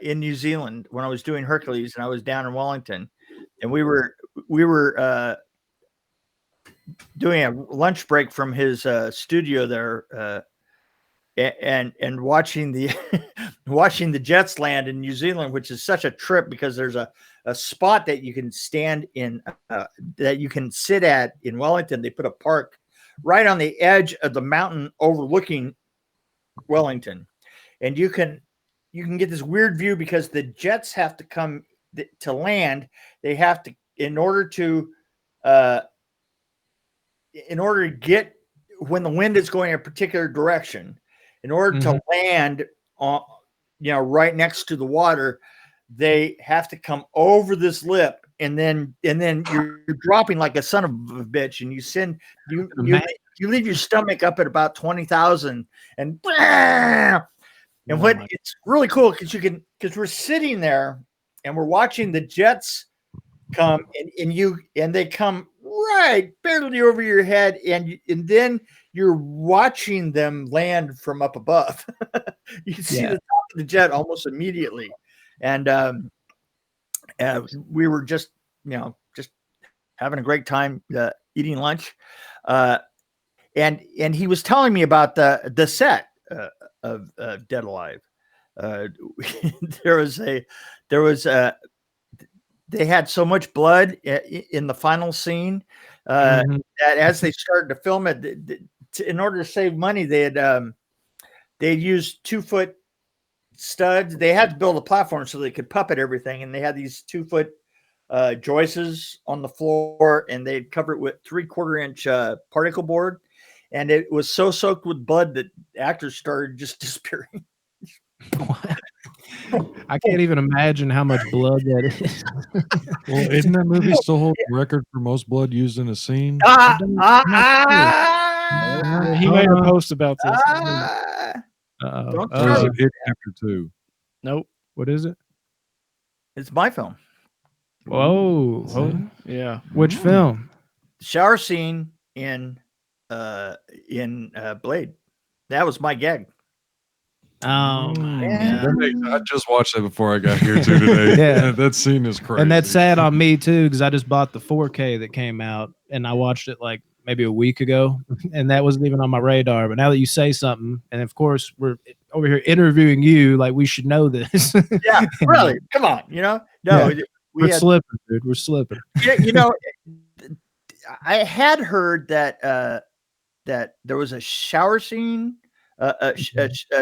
in New Zealand when I was doing Hercules, and I was down in Wellington, and we were doing a lunch break from his studio there. And watching the watching the jets land in New Zealand, which is such a trip because there's a spot that you can stand in that you can sit at in Wellington. They put a park right on the edge of the mountain overlooking Wellington, and you can get this weird view because the jets have to come to land. They have to in order to get when the wind is going a particular direction. In order to land on, right next to the water, they have to come over this lip, and then you're dropping like a son of a bitch, and you leave your stomach up at about 20,000, and it's really cool because we're sitting there and we're watching the jets come and they come right barely over your head, and then you're watching them land from up above. You can see the top of the jet almost immediately, and we were just having a great time eating lunch, and he was telling me about the set of Dead Alive. They had so much blood in the final scene that as they started to film it, in order to save money, they'd used 2-foot studs. They had to build a platform so they could puppet everything, and they had these 2-foot joists on the floor, and they'd cover it with 3/4-inch particle board, and it was so soaked with blood that actors started just disappearing. I can't even imagine how much blood that is. Well, isn't that movie still hold the record for most blood used in a scene? He made a post about this. Don't Or is start. it Chapter 2? Nope. What is it? It's my film. Whoa. Oh, yeah. Which film? Shower scene in Blade. That was my gag. Oh my Yeah. god. I just watched that before I got here too today. Yeah. That scene is crazy. And that's sad on me too, because I just bought the 4K that came out and I watched it like maybe a week ago, and that wasn't even on my radar. But now that you say something, and of course we're over here interviewing you, like we should know this. Yeah, really. Come on, No, We're slipping, dude. We're slipping. Yeah, I had heard that that there was a shower scene, a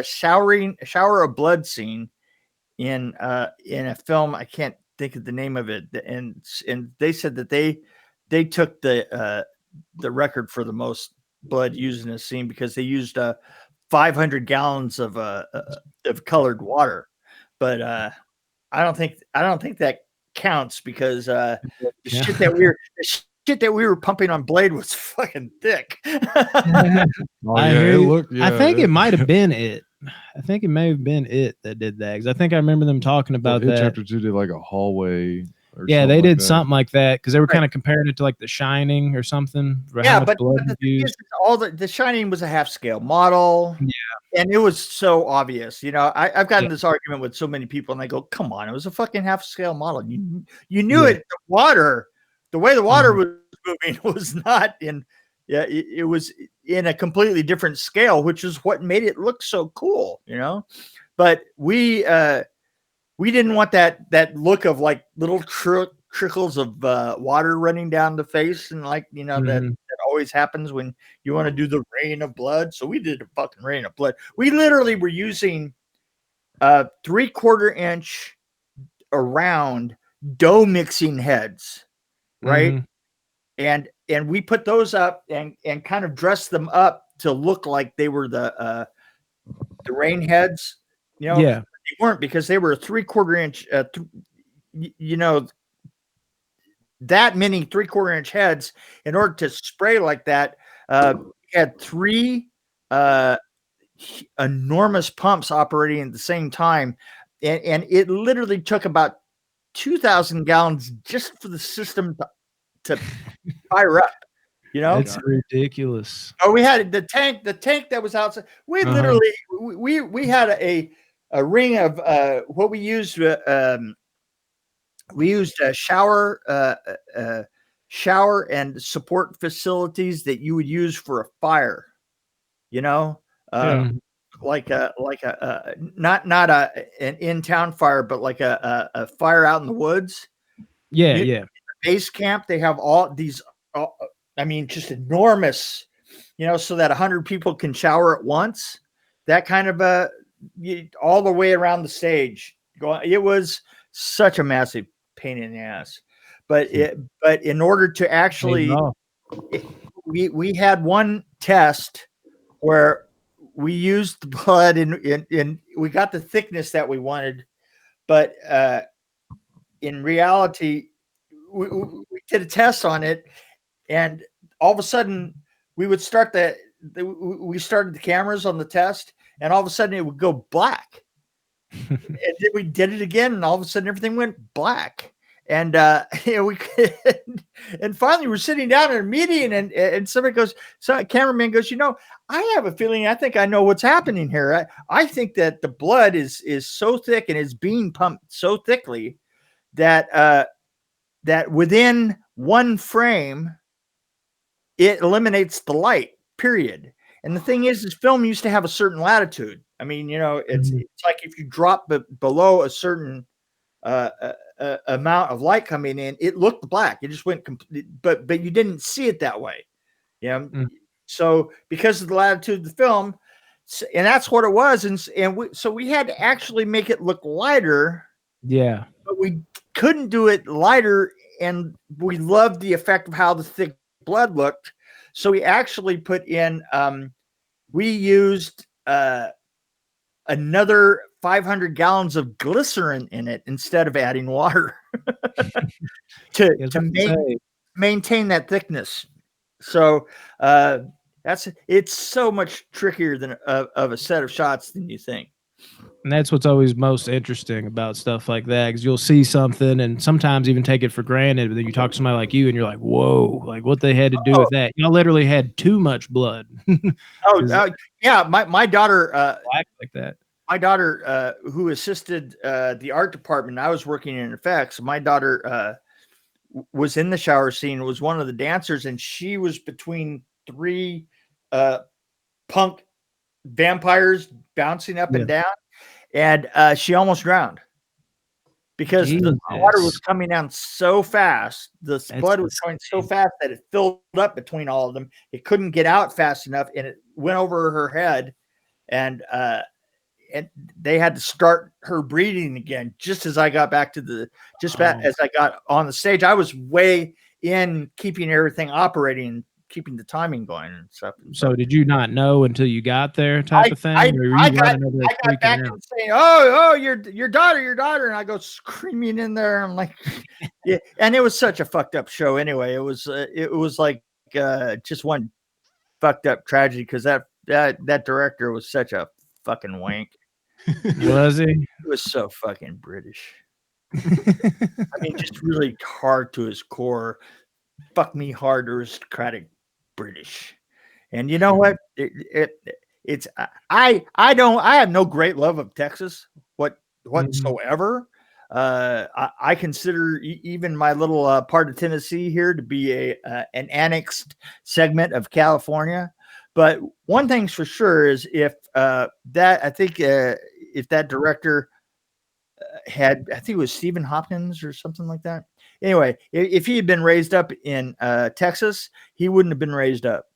shower of blood scene in a film. I can't think of the name of it, and they said that they took the record for the most blood used in a scene because they used 500 gallons of colored water, but I don't think that counts because the shit that we were pumping on Blade was fucking thick. Oh, I yeah, hear it you. looked, I think it might have been it. I think it may have been it that did that, because I think I remember them talking about Hitch that. Chapter 2 did like a hallway. Or Yeah, something they like did that. something like that because they were kind of comparing it to like The Shining or something. For how Yeah, much but blood the was thing is, used. all the Shining was a half scale model. Yeah. And it was so obvious. I've gotten Yeah. this argument with so many people, and I go, "Come on, it was a fucking half scale model. You knew Yeah. it. The way the water was moving was not in. Yeah, it was in a completely different scale, which is what made it look so cool. But we didn't want that look of like little trickles of water running down the face, and like that always happens when you want to do the rain of blood. So we did a fucking rain of blood. We literally were using 3/4 inch around dough mixing heads, right? And we put those up and kind of dressed them up to look like they were the rain heads. Yeah. They weren't, because they were a 3/4 inch. That many 3/4 inch heads. In order to spray like that, had 3 enormous pumps operating at the same time, and it literally took about 2,000 gallons just for the system to fire up. That's ridiculous. Oh, we had the tank that was outside. We literally we had a ring of what we used. We used a shower and support facilities that you would use for a fire. Like a not an in-town fire, but like a fire out in the woods. Yeah. Base camp, they have all these. Just enormous, so that 100 people can shower at once. That kind of all the way around the stage. It was such a massive pain in the ass, but in order to actually, we had one test where we used the blood and we got the thickness that we wanted, but in reality, we did a test on it. And all of a sudden, we would start we started the cameras on the test, and all of a sudden it would go black. And then we did it again, and all of a sudden everything went black. And and finally we're sitting down in a meeting, and somebody goes, a cameraman goes, I have a feeling, I think I know what's happening here. I think that the blood is so thick and is being pumped so thickly that that within one frame, it eliminates the light, period. And the thing is film used to have a certain latitude. It's like if you drop below a certain amount of light coming in, it looked black. It just went complete, but you didn't see it that way. So because of the latitude of the film, and that's what it was. So we had to actually make it look lighter. Yeah. But we couldn't do it lighter. And we loved the effect of how the thick blood looked. So we actually put in, we used another 500 gallons of glycerin in it instead of adding water to maintain that thickness. So it's so much trickier than of a set of shots than you think. And that's what's always most interesting about stuff like that, because you'll see something and sometimes even take it for granted, but then you talk to somebody like you and you're like, whoa, like what they had to do with that. Y'all literally had too much blood. Yeah. My daughter, black like that. my daughter, who assisted the art department, I was working in effects. My daughter was in the shower scene, was one of the dancers, and she was between three punk vampires bouncing up and down, and she almost drowned because the water was coming down so fast. The blood was going so fast that it filled up between all of them. It couldn't get out fast enough, and it went over her head, and they had to start her breathing again just as I got back to the as I got on the stage. I was way in keeping everything operating, keeping the timing going and stuff. So did you not know until you got there, type of thing? I got back and saying, "Oh, your daughter," and I go screaming in there. I'm like, yeah, and it was such a fucked up show. Anyway, it was like just one fucked up tragedy because that director was such a fucking wank. Was he? He was so fucking British. I mean, just really hard to his core. Fuck me hard, aristocratic British. And you know what? It's I have no great love of Texas whatsoever. I consider even my little part of Tennessee here to be an annexed segment of California. But one thing's for sure is if that director had, I think it was Stephen Hopkins or something like that. Anyway, if he had been raised up in Texas, he wouldn't have been raised up.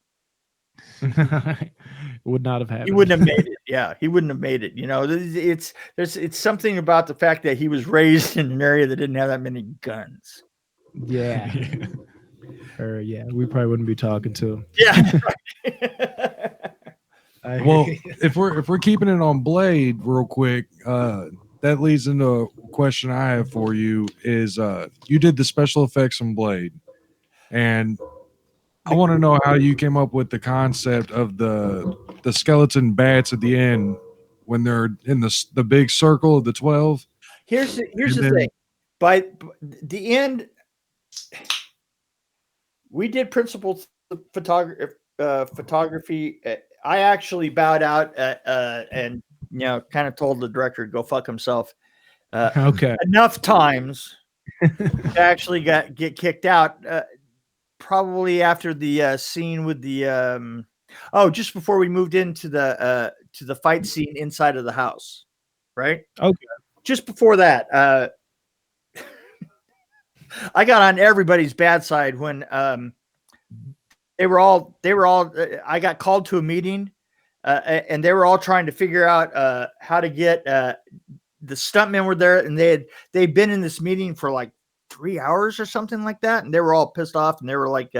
Would not have happened. He wouldn't have made it. Yeah, he wouldn't have made it. You know, it's something about the fact that he was raised in an area that didn't have that many guns. Yeah. Or we probably wouldn't be talking to him. Yeah. Well, if we're keeping it on Blade real quick, that leads into a question I have for you is you did the special effects on Blade, and I want to know how you came up with the concept of the skeleton bats at the end when they're in the big circle of the 12. Here's the thing. By the end, we did principal photography. I actually bowed out and kind of told the director to go fuck himself. Okay. Enough times to actually get kicked out. Probably after the scene with the just before we moved into the fight scene inside of the house, right? Okay. Just before that, I got on everybody's bad side when they were all I got called to a meeting and they were all trying to figure out how to get the stuntmen were there, and they'd been in this meeting for like 3 hours or something like that, and they were all pissed off, and they were like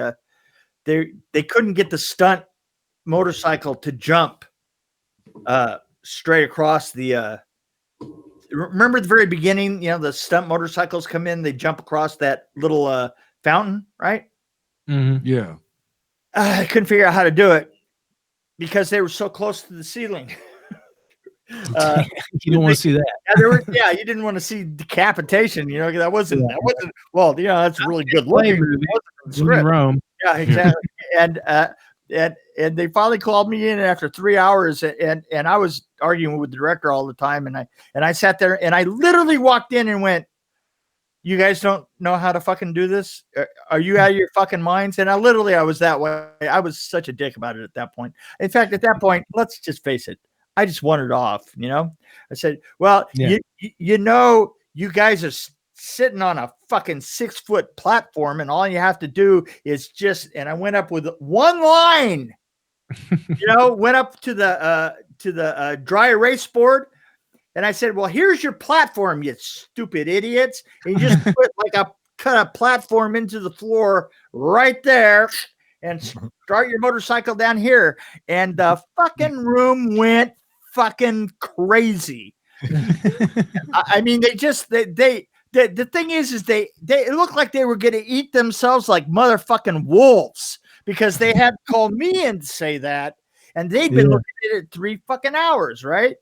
they couldn't get the stunt motorcycle to jump straight across the remember at the very beginning, the stunt motorcycles come in, they jump across that little fountain, right? Mm-hmm. Yeah. I couldn't figure out how to do it because they were so close to the ceiling. You don't want to see that. You didn't want to see decapitation. That wasn't. Well, that's really good looking. In Rome. Yeah, exactly. and they finally called me in after 3 hours, and I was arguing with the director all the time, and I sat there and I literally walked in and went, "You guys don't know how to fucking do this? Are you out of your fucking minds?" And I was that way. I was such a dick about it at that point. In fact, at that point, let's just face it, I just wandered off. I said, "Well, you guys are sitting on a fucking 6-foot platform, and all you have to do is just." And I went up with one line. Went up to the dry erase board. And I said, "Well, here's your platform, you stupid idiots." And you just cut a platform into the floor right there and start your motorcycle down here. And the fucking room went fucking crazy. I mean, the thing is they it looked like they were going to eat themselves like motherfucking wolves because they had called me in to say that. And they'd been looking at it 3 fucking hours, right?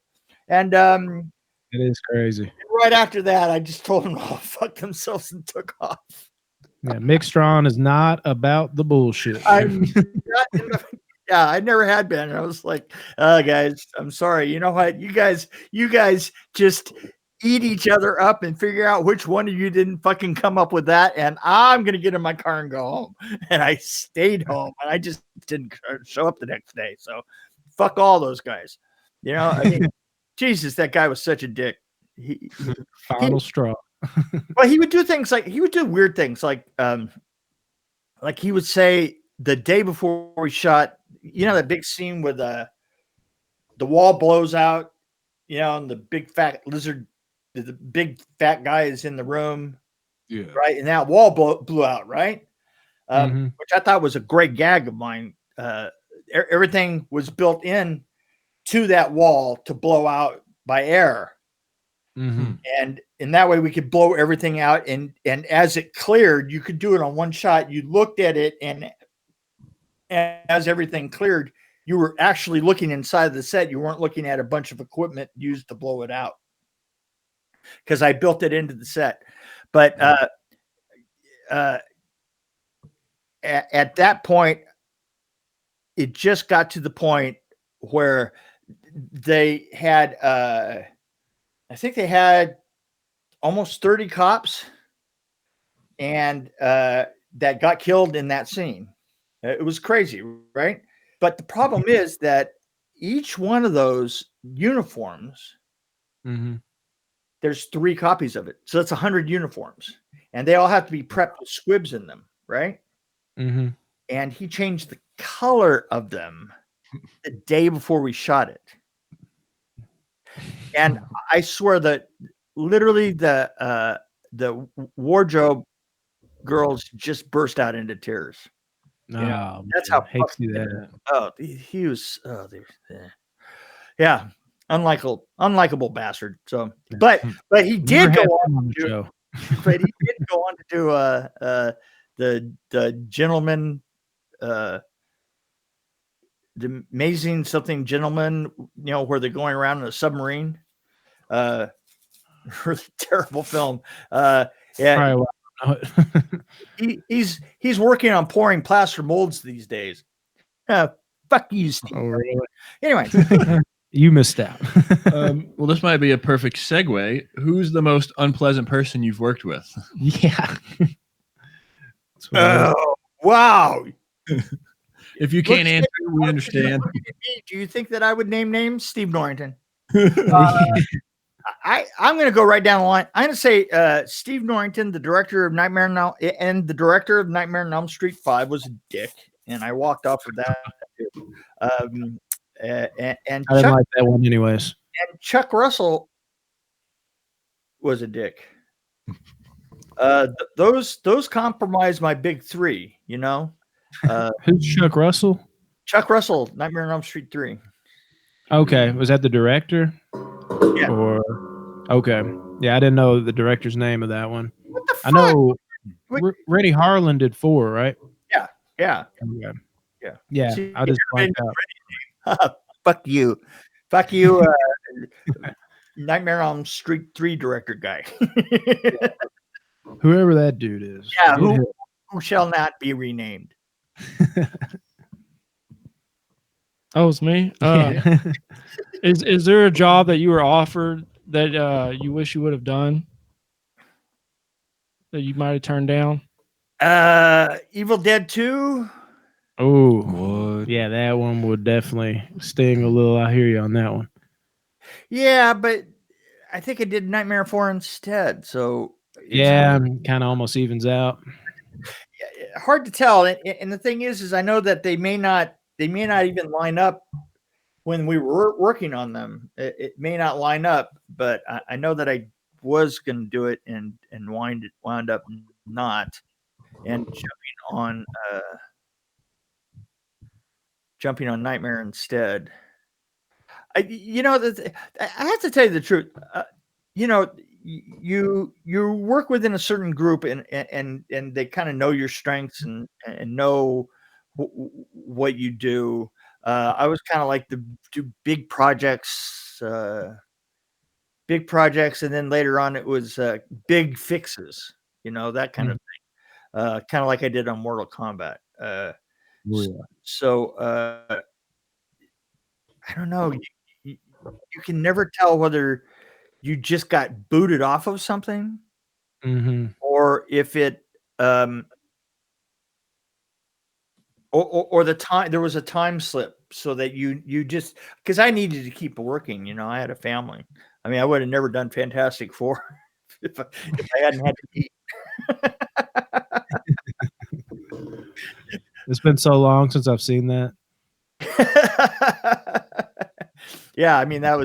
And it is crazy. Right after that, I just told them to all fuck themselves and took off. Yeah, Mick Strawn is not about the bullshit. I'm not Yeah, I never had been. And I was like, guys, I'm sorry. You know what? You guys just eat each other up and figure out which one of you didn't fucking come up with that. And I'm going to get in my car and go home. And I stayed home and I just didn't show up the next day. So fuck all those guys. You know, I mean, Jesus, that guy was such a dick. Final straw. Well, he would do things like, he would do weird things like he would say the day before we shot, you know, that big scene where the wall blows out, you know, and the big fat lizard, the big fat guy is in the room, Yeah. right? And that wall blew out, right? Mhm. Which I thought was a great gag of mine. Everything was built in to that wall to blow out by air. Mhm. And in that way we could blow everything out. And as it cleared, you could do it on one shot. You looked at it, and as everything cleared, you were actually looking inside of the set. You weren't looking at a bunch of equipment used to blow it out, because I built it into the set. But at that point, it just got to the point where they had, I think they had almost 30 cops and that got killed in that scene. It was crazy, right? But the problem is that each one of those uniforms, Mhm. there's 3 copies of it. So that's 100 uniforms. And they all have to be prepped with squibs in them, right? Mhm. And he changed the color of them the day before we shot it. And I swear that literally the wardrobe girls just burst out into tears. Oh, That's man, how hate to see that. he was. Yeah, unlikable bastard. So, but he Never did go had on him on the to do, show. but he did go on to do the gentleman, the amazing something gentleman, you know, where they're going around in a submarine. Really terrible film. Yeah, Probably why I don't know it. he's working on pouring plaster molds these days. Fuck you, Steve. Oh, really? Anyway, You missed out. Well, this might be a perfect segue. Who's the most unpleasant person you've worked with? Yeah. That's what I was- oh wow. If you can't answer, we understand. Do you think that I would name names? Steve Norrington. I'm going to go right down the line. I'm going to say Steve Norrington, the director of Nightmare on Elm, and the director of Nightmare on Elm Street 5 was a dick, and I walked off with that. And I didn't like that one anyways. Chuck Russell was a dick. Those compromise my big 3, you know. Who's Chuck Russell? Chuck Russell, Nightmare on Elm Street 3. Okay. Was that the director? Yeah. Or okay. Yeah, I didn't know the director's name of that one. What the fuck? I know What- Rennie Harlan did 4, right? Yeah. Okay. Yeah. Yeah. See, I just blanked out. Fuck you, Nightmare on Elm Street 3 director guy. Whoever that dude is. Yeah, Get him. who shall not be renamed. Oh, it's me. Yeah. Is there a job that you were offered that you wish you would have done that you might have turned down? Evil Dead 2. Oh, What? yeah, that one would definitely sting a little. I hear you on that one. Yeah, but I think I did Nightmare 4 instead. So it's Yeah, kind of almost evens out. hard to tell. And the thing is I know that they may not even line up when we were working on them. It may not line up, but I know that I was going to do it and wound up not, and jumping on Nightmare instead. I have to tell you the truth. You know, you work within a certain group, and they kind of know your strengths and know what you do. I was kind of like do big projects, and then later on it was big fixes. You know, that kind of thing. Kind of like I did on Mortal Kombat. Oh, yeah. So I don't know. You can never tell whether you just got booted off of something Mm-hmm. or if it or the time there was a time slip so that you just because I needed to keep working, I had a family. I mean, I would have never done Fantastic Four if I hadn't had to eat. It's been so long since I've seen that. Yeah, I mean that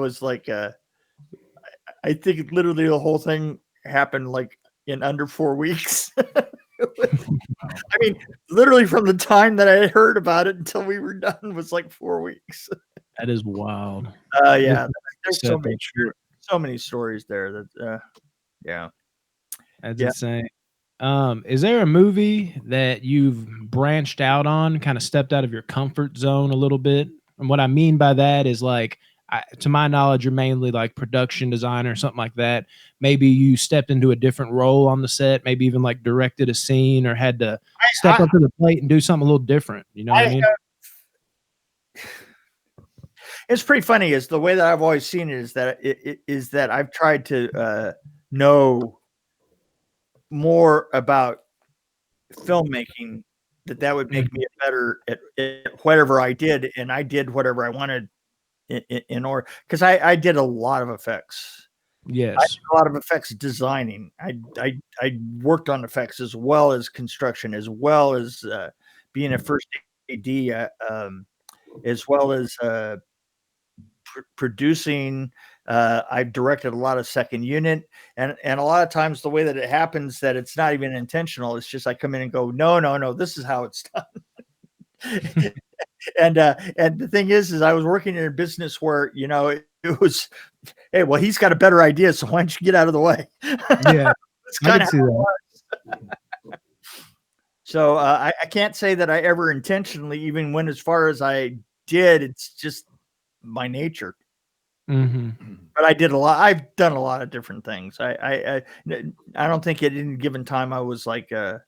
was like I think literally the whole thing happened like in under 4 weeks. I mean, literally from the time that I heard about it until we were done was like 4 weeks. That is wild. Yeah, there's Set that short. so many stories there that yeah. That's Yeah. insane. Is there a movie that you've branched out on, kind of stepped out of your comfort zone a little bit? And what I mean by that is like, to my knowledge, you're mainly like production designer or something like that. Maybe you stepped into a different role on the set, maybe even like directed a scene or had to step up to the plate and do something a little different. You know what I mean? It's pretty funny is the way that I've always seen it is that I've tried to know more about filmmaking that would make me better at whatever I did, and I did whatever I wanted in order because I did a lot of effects. I Yes. did a lot of effects designing. I worked on effects as well as construction, as well as being a first AD, as well as producing. I've directed a lot of second unit, and a lot of times the way that it happens that it's not even intentional. It's just I come in and go, no, this is how it's done. And the thing is I was working in a business where it was, hey, well, he's got a better idea, so why don't you get out of the way? Yeah, It's I kind can of see how it that. was. So I can't say that I ever intentionally even went as far as I did. It's just my nature. Mm-hmm. But I did a lot. I've done a lot of different things. I don't think at any given time I was like, oh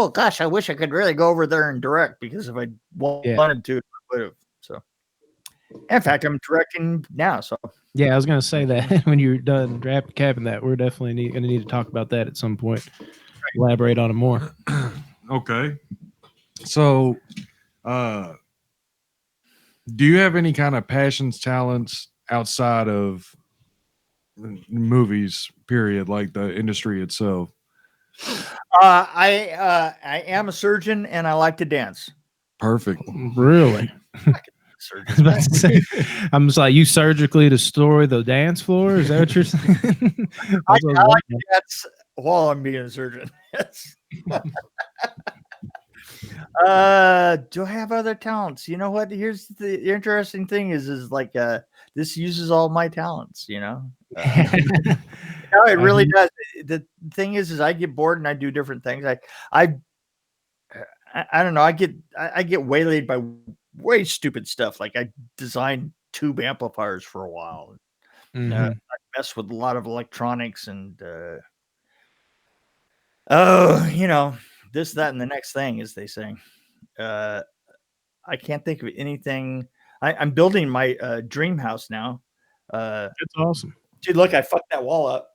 gosh, I wish I could really go over there and direct because if I wanted to, I would have. So, in fact, I'm directing now. So, yeah, I was gonna say that when you're done capping that, we're definitely gonna need to talk about that at some point. Elaborate on it more. Okay. So, do you have any kind of passions, talents outside of movies, period, like the industry itself? I am a surgeon and I like to dance. Perfect. Really? Surgeon. I was about to say, I'm just like, you surgically destroy the dance floor? Is that what you're saying? I like to dance while I'm being a surgeon. Yes. Do I have other talents? You know what? Here's the interesting thing is like this uses all my talents, No, it really does. The thing is I get bored and I do different things. I don't know. I get waylaid by way stupid stuff. Like I designed tube amplifiers for a while. I mess with a lot of electronics and this, that, and the next thing, as they say. I can't think of anything. I'm building my dream house now. That's awesome. Dude, look, I fucked that wall up.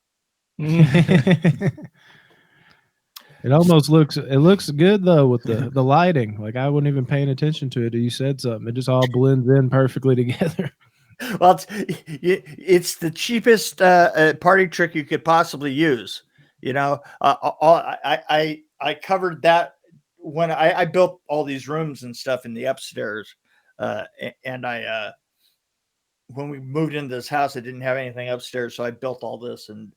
It almost looks good though with the lighting. Like I wasn't even paying attention to it. You said something. It just all blends in perfectly together. Well, it's the cheapest party trick you could possibly use. I covered that when I built all these rooms and stuff in the upstairs, and when we moved into this house, I didn't have anything upstairs, so I built all this and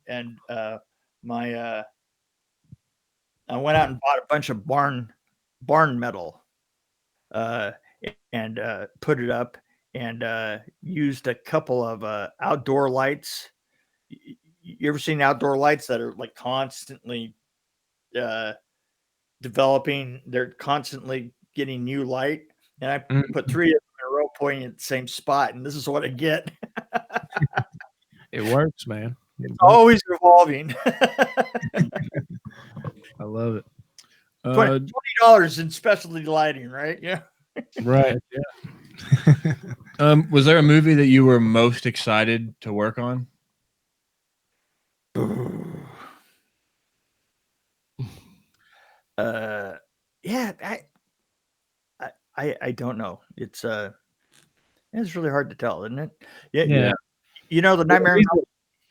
I went out and bought a bunch of barn metal, and put it up and used a couple of outdoor lights. You ever seen outdoor lights that are like constantly developing? They're constantly getting new light. And I put 3 of them in a row pointing at the same spot, and this is what I get. It works, man. It's always evolving. I love it. $20 in specialty lighting, right? Yeah. Right. Was there a movie that you were most excited to work on? Yeah, I don't know. It's really hard to tell, isn't it? Yeah, Yeah. you know, the Nightmare I on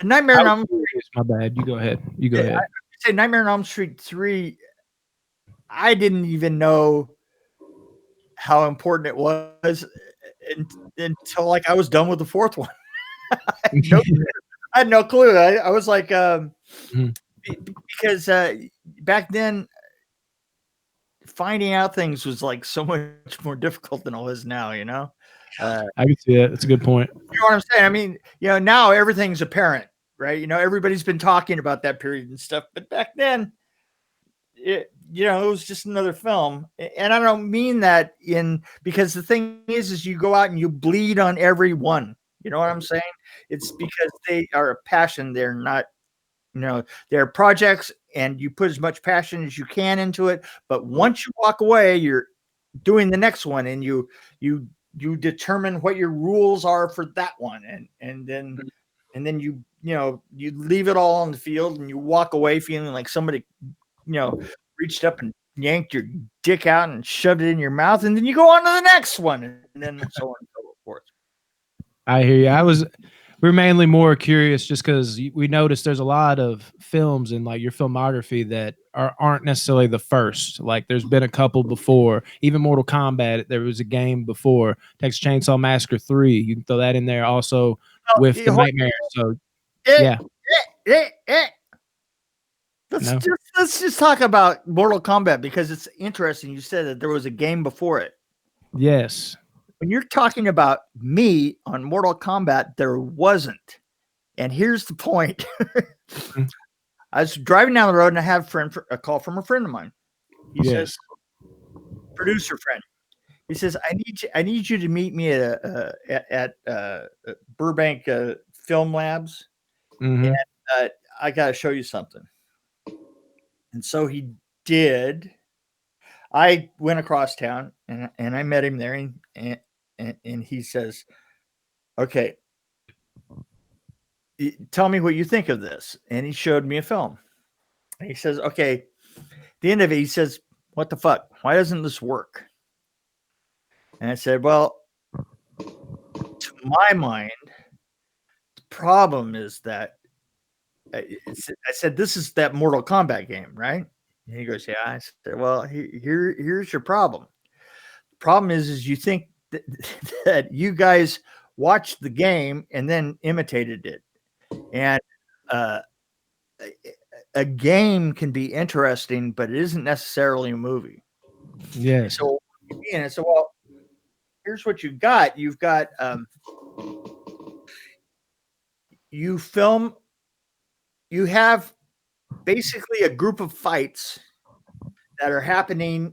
was Elm curious, my bad. You go ahead. You go Yeah, ahead. say Nightmare on Elm Street 3. I didn't even know how important it was until like I was done with the fourth one. I had no clue. I was like, Mhm. because back then finding out things was like so much more difficult than it is now, you know? I can see that. That's a good point. You know what I'm saying? I mean, you know, now everything's apparent, right? You know, everybody's been talking about that period and stuff, but back then, it was just another film. And I don't mean that because the thing is you go out and you bleed on every one. You know what I'm saying? It's because they are a passion. They're not, they're projects, and you put as much passion as you can into it. But once you walk away, you're doing the next one, and you determine what your rules are for that one, and then you leave it all on the field, and you walk away feeling like somebody reached up and yanked your dick out and shoved it in your mouth, and then you go on to the next one, and then so on and so forth. I hear you. We're mainly more curious just because we noticed there's a lot of films in like your filmography that aren't necessarily the first. Like there's been a couple before, even Mortal Kombat. There was a game before Texas Chainsaw Massacre 3. You can throw that in there also with the Nightmare. So yeah. Let's just talk about Mortal Kombat because it's interesting. You said that there was a game before it. Yes. When you're talking about me on Mortal Kombat, there wasn't. And here's the point. I was driving down the road and I have a call from a friend of mine. He says, producer friend. He says, I need you to meet me at Burbank Film Labs. Mm-hmm. And I got to show you something. And so he did. I went across town and I met him there, and he says, okay, tell me what you think of this. And he showed me a film. And he says, okay, at the end of it, he says, what the fuck? Why doesn't this work? And I said, well, to my mind, the problem is that I said, this is that Mortal Kombat game, right? And he goes, yeah. I said, well, here's your problem. The problem is you think that you guys watched the game and then imitated it. And a game can be interesting, but it isn't necessarily a movie. Yes. So, and I said, well, here's what you've got. You've got you have basically a group of fights that are happening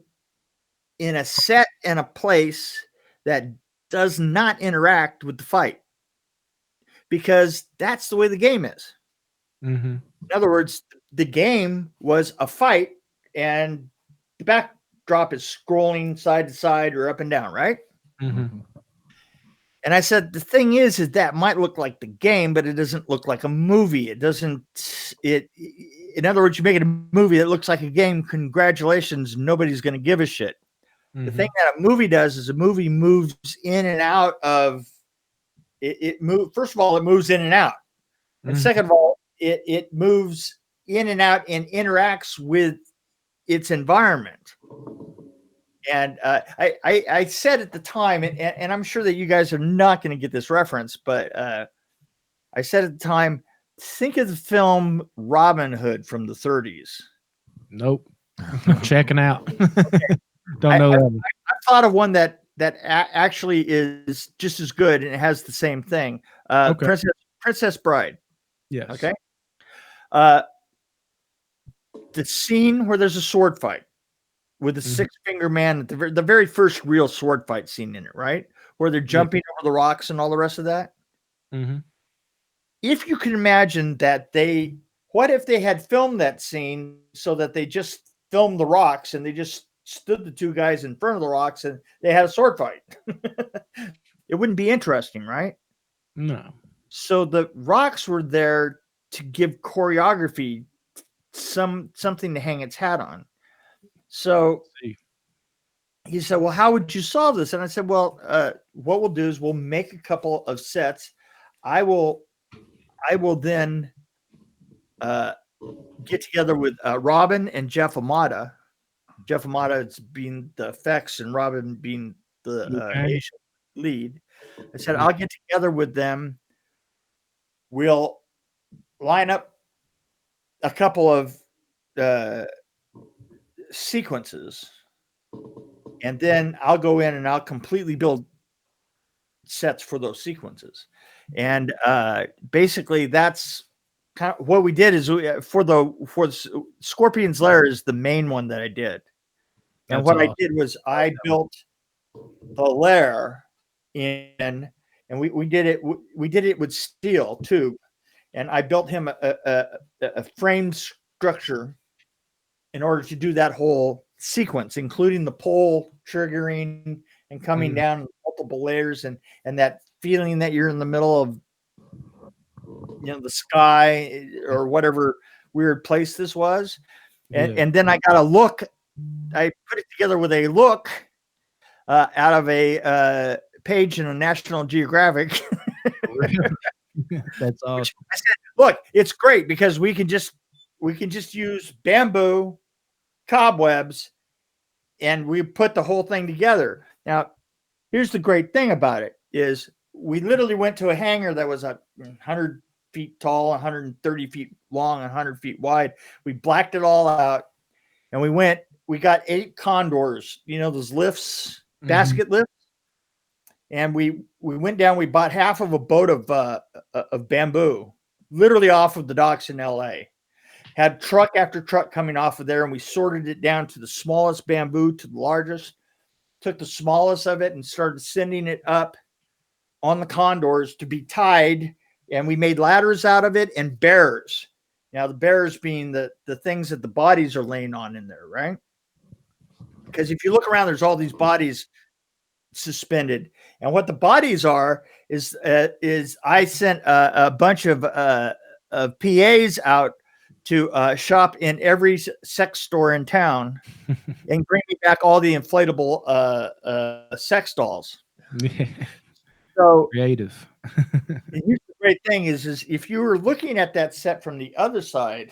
in a set and a place that does not interact with the fight, because that's the way the game is. Mm-hmm. In other words, the game was a fight and the backdrop is scrolling side to side or up and down, right? Mm-hmm. And I said, the thing is that might look like the game, but it doesn't look like a movie. In other words, you make it a movie that looks like a game. Congratulations. Nobody's going to give a shit. Mm-hmm. The thing that a movie does is a movie moves in and out of it. First of all, it moves in and out. And second of all, it moves in and out and interacts with its environment. And I said at the time, and I'm sure that you guys are not going to get this reference, but I said at the time, think of the film Robin Hood from the 30s. Nope. Checking out. Don't know that. I thought of one that actually is just as good, and it has the same thing. Okay. Princess Bride. Yes. Okay. The scene where there's a sword fight with the six-finger man, the very first real sword fight scene in it, right? Where they're jumping over the rocks and all the rest of that. Mm-hmm. If you can imagine that what if they had filmed that scene so that they just filmed the rocks, and they just stood the two guys in front of the rocks, and they had a sword fight. It wouldn't be interesting, right? No. So the rocks were there to give choreography something to hang its hat on. So he said, well, how would you solve this? And I said, well, what we'll do is we'll make a couple of sets. I will then get together with Robin and Jeff Amata. Jeff Amata being the effects and Robin being the Asian lead. I said, I'll get together with them. We'll line up a couple of sequences, and then I'll go in and I'll completely build sets for those sequences. And basically that's kind of what we did. Is for Scorpion's Lair is the main one that I did. And That's what awesome. I did was I built the lair and we did it with steel too. And I built him a frame structure in order to do that whole sequence, including the pole triggering and coming down multiple layers and that feeling that you're in the middle of, the sky or whatever weird place this was. And then I got a look. I put it together with a look out of a page in a National Geographic. That's awesome. I said, look, it's great because we can just use bamboo cobwebs and we put the whole thing together. Now, here's the great thing about it is we literally went to a hangar that was 100 feet tall, 130 feet long, 100 feet wide. We blacked it all out and we got 8 condors, those lifts, basket lifts. And we went down, we bought half of a boat of bamboo, literally off of the docks in LA. Had truck after truck coming off of there, and we sorted it down to the smallest bamboo to the largest, took the smallest of it and started sending it up on the condors to be tied. And we made ladders out of it and bearers. Now, the bearers being the things that the bodies are laying on in there, right? Because if you look around, there's all these bodies suspended. And what the bodies are is I sent a bunch of PAs out to shop in every sex store in town and bring me back all the inflatable sex dolls. So creative. And here's the great thing is if you were looking at that set from the other side,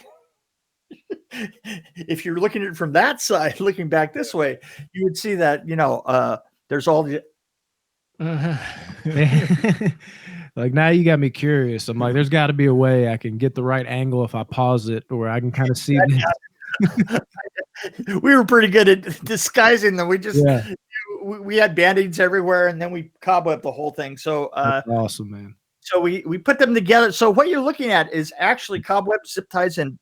if you're looking at it from that side, looking back this way, you would see that, there's all the like now you got me curious. I'm like, there's got to be a way I can get the right angle if I pause it, or I can kind of see this. We were pretty good at disguising them. We had band-aids everywhere, and then we cobwebbed the whole thing. So that's awesome, man. So we put them together. So what you're looking at is actually cobweb, zip ties, and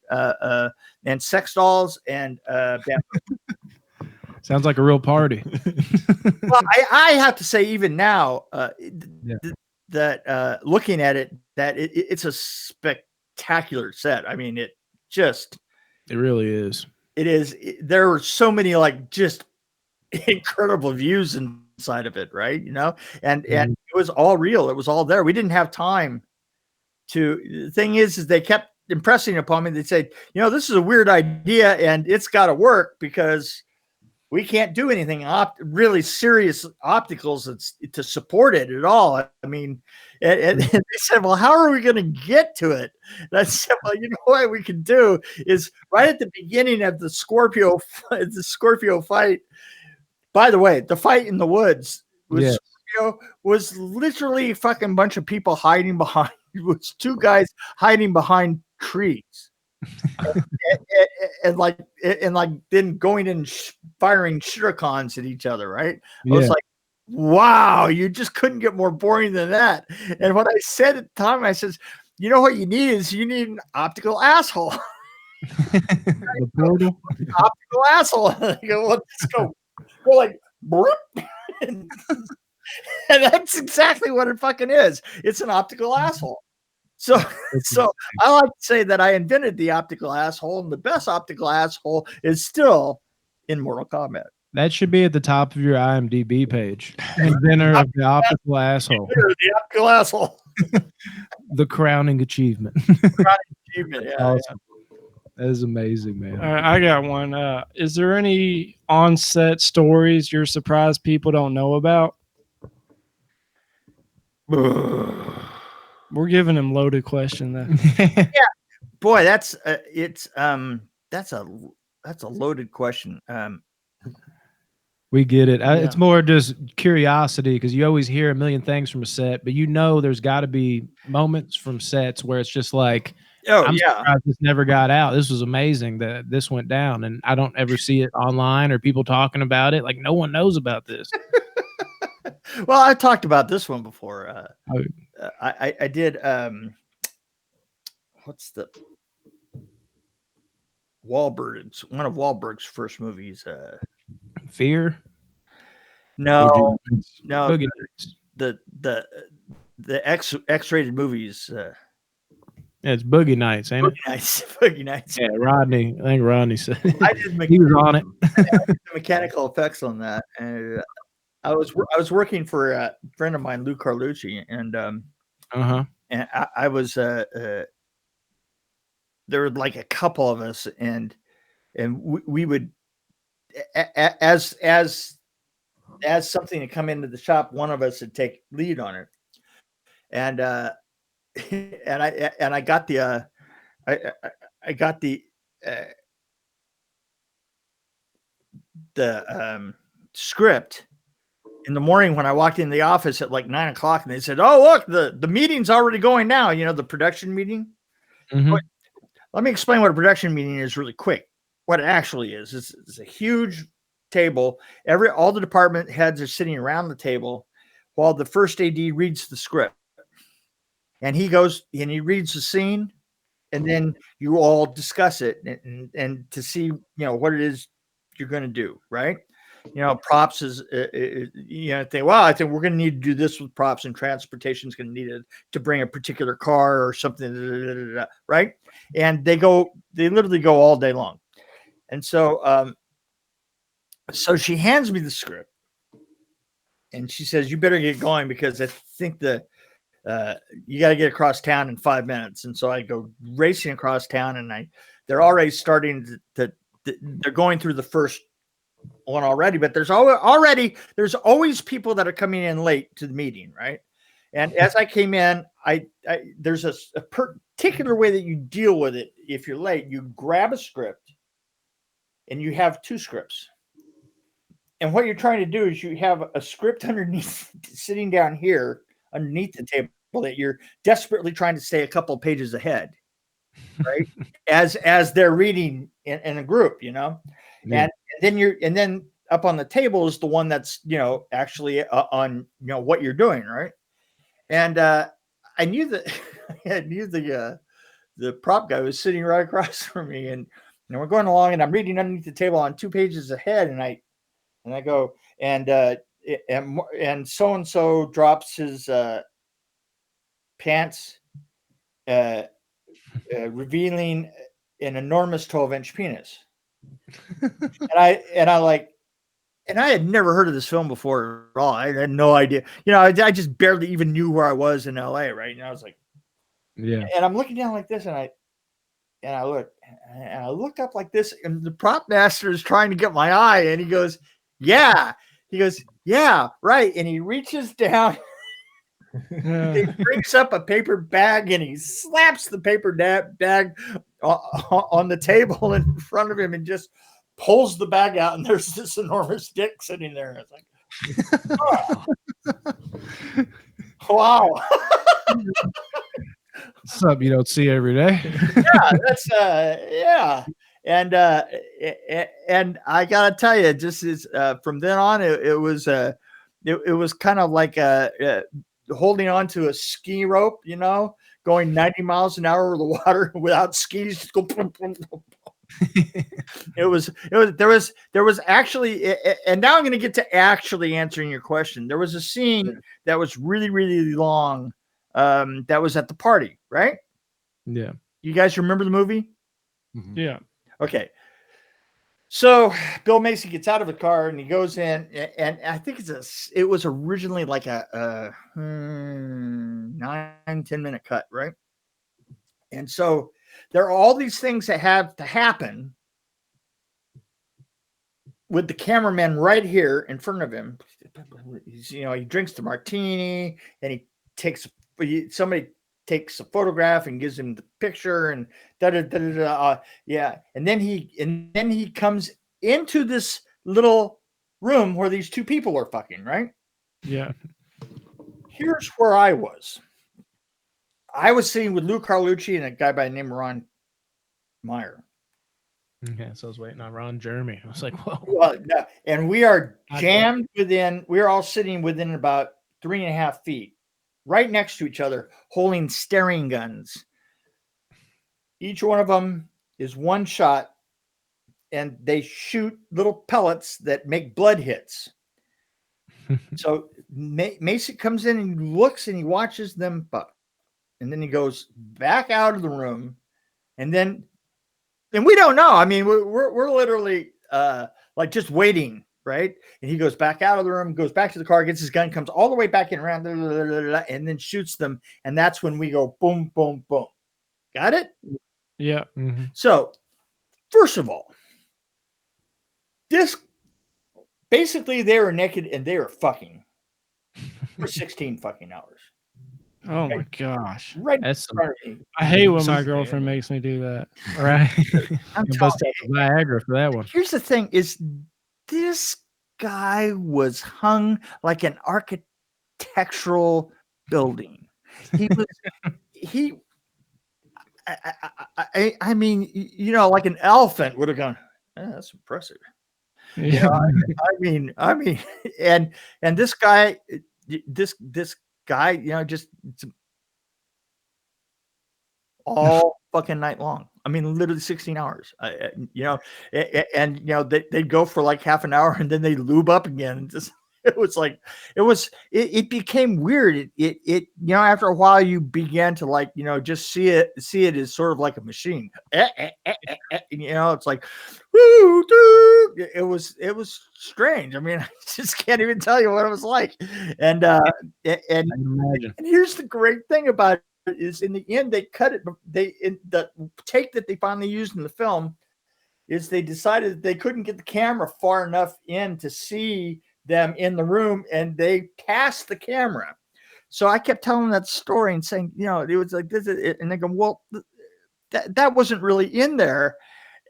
sex dolls and bamboo. Sounds like a real party. Well, I have to say, even now, that looking at it, that it's a spectacular set. I mean, it really is. It is. There are so many just incredible views inside of it, right? And it was all real. It was all there. We didn't have time to. The thing is they kept impressing upon me. They said, this is a weird idea, and it's got to work because we can't do anything really serious opticals to support it at all. I mean, and they said, well, how are we going to get to it? And I said, well, what we can do is right at the beginning of the Scorpio fight. By the way, the fight in the woods was literally a fucking bunch of people hiding behind. It was 2 guys hiding behind trees. and then going and firing shurikens at each other, right? I was like, wow, you just couldn't get more boring than that. And what I said at the time, I says, what you need an optical asshole. Optical asshole. I go, well, let's go like and that's exactly what it fucking is. It's an optical asshole. So I like to say that I invented the optical asshole, and the best optical asshole is still in Mortal Kombat. That should be at the top of your IMDb page. Inventor of the optical asshole. The optical asshole. The crowning achievement. Achievement, yeah, Awesome. That is amazing, man. All right, I got one. Is there any on-set stories you're surprised people don't know about? yeah. We're giving him loaded question though. Boy, that's a loaded question. We get it. Yeah. It's more just curiosity because you always hear a million things from a set, but there's got to be moments from sets where it's just like, I'm surprised this never got out. This was amazing that this went down, and I don't ever see it online or people talking about it. Like no one knows about this. Well, I talked about this one before. Oh. I did. What's the Wahlberg's? One of Wahlberg's first movies. Fear. No, Boogie the X-rated movies. Yeah, it's Boogie Nights, ain't it? Boogie Nights. Yeah, Rodney. I think Rodney said it. I did He was on it. mechanical effects on that, and I was working for a friend of mine, Lou Carlucci, and and I was there were like a couple of us, and we would as something to come into the shop, one of us would take lead on it, and I got the I got the script in the morning when I walked in the office at like 9 o'clock, and they said, "Oh, look, the meeting's already going now." You know, the production meeting. Mm-hmm. Let me explain what a production meeting is really quick. What it actually is it's a huge table. All the department heads are sitting around the table while the first AD reads the script, and he goes and he reads the scene, and then you all discuss it and to see what it is you're going to do, right? Props is I think we're going to need to do this with props, and transportation is going to need it to bring a particular car or something, right? And they literally go all day long. And so so she hands me the script, and she says, "You better get going because I think you got to get across town in 5 minutes." And so I go racing across town, and they're already starting they're going through the first one already, but there's always people that are coming in late to the meeting, right? And as I came in, there's a particular way that you deal with it. If you're late, you grab a script, and you have two scripts. And what you're trying to do is you have a script underneath, sitting down here underneath the table, that you're desperately trying to stay a couple of pages ahead, right? as they're reading in a group, Yeah. And then up on the table is the one that's actually on what you're doing, right? And I knew that the prop guy was sitting right across from me, and we're going along, and I'm reading underneath the table on 2 pages ahead, and I go, and so and so drops his pants, revealing an enormous 12-inch penis. And I had never heard of this film before at all. I had no idea. I just barely even knew where I was in LA, right? And I was like, yeah. And I'm looking down like this, and I look up like this, and the prop master is trying to get my eye, and he goes, "Yeah." He goes, "Yeah, right." And he reaches down, he brings up a paper bag, and he slaps the paper bag on the table in front of him, and just pulls the bag out, and there's this enormous dick sitting there. And it's like, oh. Wow. Something you don't see every day. Yeah, that's yeah. And I gotta tell you, just from then on, it was kind of like holding on to a ski rope, going 90 miles an hour over the water without skis. Just go. There was actually, and now I'm going to get to actually answering your question. There was a scene that was really, really long that was at the party, right? Yeah. You guys remember the movie? Mhm. Yeah. Okay. So Bill Macy gets out of the car and he goes in, and I think it was originally like a 9-10 minute cut, right? And so there are all these things that have to happen with the cameraman right here in front of him. He drinks the martini and somebody takes a photograph and gives him the picture and yeah. And then he comes into this little room where these two people are fucking, right? Yeah. Here's where I was. I was sitting with Lou Carlucci and a guy by the name of Ron Meyer. Okay, so I was waiting on Ron Jeremy. I was like, whoa. Well, no, and we are jammed within. We're all sitting within about 3.5 feet, right next to each other, holding staring guns. Each one of them is one shot, and they shoot little pellets that make blood hits. So Mason comes in and he looks and he watches them fuck, and then he goes back out of the room, and we don't know. I mean, we're literally like just waiting, right? And he goes back out of the room, goes back to the car, gets his gun, comes all the way back in around, and then shoots them. And that's when we go boom, boom, boom. Got it? Yeah. Mm-hmm. So, first of all, basically they were naked and they were fucking for 16 fucking hours. Oh my gosh. Right That's in front of me. I hate when my Sorry. girlfriend makes me do that. Right. I'm You telling bust you, out the Viagra for that one. here's the thing: is this guy was hung like an architectural building. He was I mean, like an elephant would have gone. That's impressive. Yeah. I mean, and this guy, just all fucking night long. I mean, literally 16 hours. They'd go for like half an hour and then they lube up again. And just it became weird. It after a while you began to like just see it as sort of like a machine. It's like, woo, doo. It was strange. I mean, I just can't even tell you what it was like. And Imagine. and here's the great thing about it is in the end they cut it. In the take that they finally used in the film is they decided that they couldn't get the camera far enough in to see them in the room, and they passed the camera. So I kept telling that story and saying, it was like this, and they go, well, that wasn't really in there.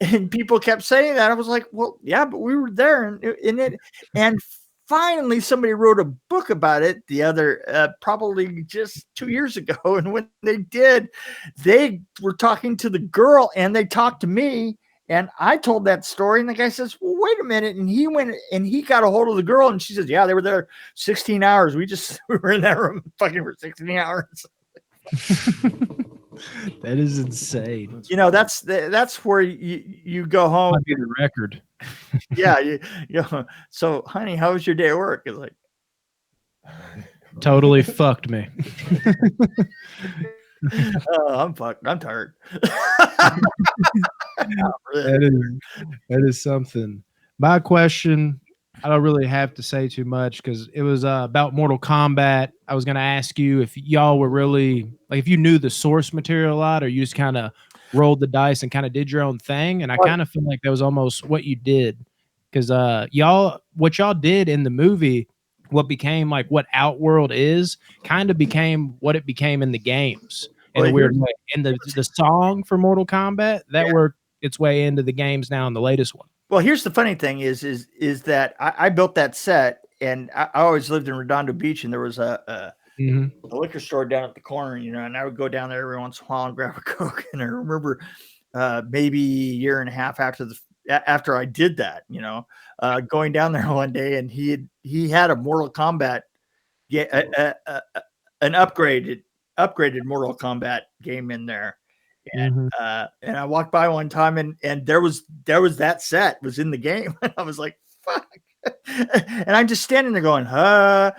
And people kept saying that. I was like, well, yeah, but we were there in it. And finally, somebody wrote a book about it probably just 2 years ago. And when they did, they were talking to the girl and they talked to me. And I told that story. And the guy says, well, wait a minute. And he went and he got a hold of the girl. And she says, yeah, they were there 16 hours. We were in that room fucking for 16 hours. That is insane. That's where you go home. Might be the record. Yeah, so honey, how was your day at work? It's like Totally fucked me. oh, I'm fucked. I'm tired. That is something. My question, I don't really have to say too much because it was about Mortal Kombat. I was going to ask you if y'all were really like if you knew the source material a lot, or you just kind of rolled the dice and kind of did your own thing. And I kind of feel like that was almost what you did because what y'all did in the movie, what became like what Outworld is, kind of became what it became in the games in a weird way. And the song for Mortal Kombat that worked its way into the games now in the latest one. Well, here's the funny thing is that I built that set, and I always lived in Redondo Beach, and there was a liquor store down at the corner, and I would go down there every once in a while and grab a Coke. And I remember maybe a year and a half after I did that, going down there one day, and he had a Mortal Kombat, an upgraded Mortal Kombat game in there. And and I walked by one time and there was that set was in the game. And I was like, fuck. And I'm just standing there going, huh?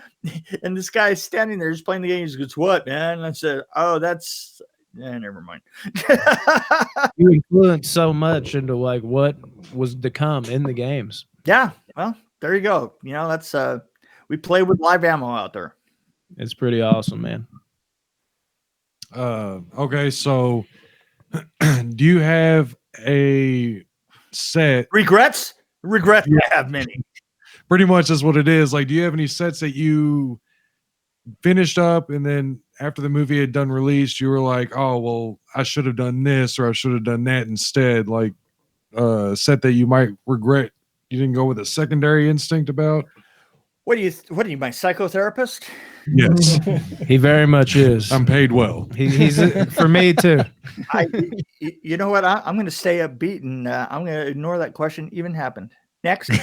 And this guy's standing there just playing the game. He goes, what, man? And I said, oh, that's, never mind. You influenced so much into like what was to come in the games. Yeah. Well, there you go. You know, that's, we play with live ammo out there. It's pretty awesome, man. Okay, so do you have a set? Regrets? Regrets, I have many. Pretty much is what it is. Like, do you have any sets that you finished up and then after the movie had done released, you were like, oh, well, I should have done this or I should have done that instead? Like a set that you might regret you didn't go with a secondary instinct about? What are you, my psychotherapist? Yes. He very much is. I'm paid well. He's for me too. You know what? I'm going to stay upbeat and I'm going to ignore that question even happened. Next. I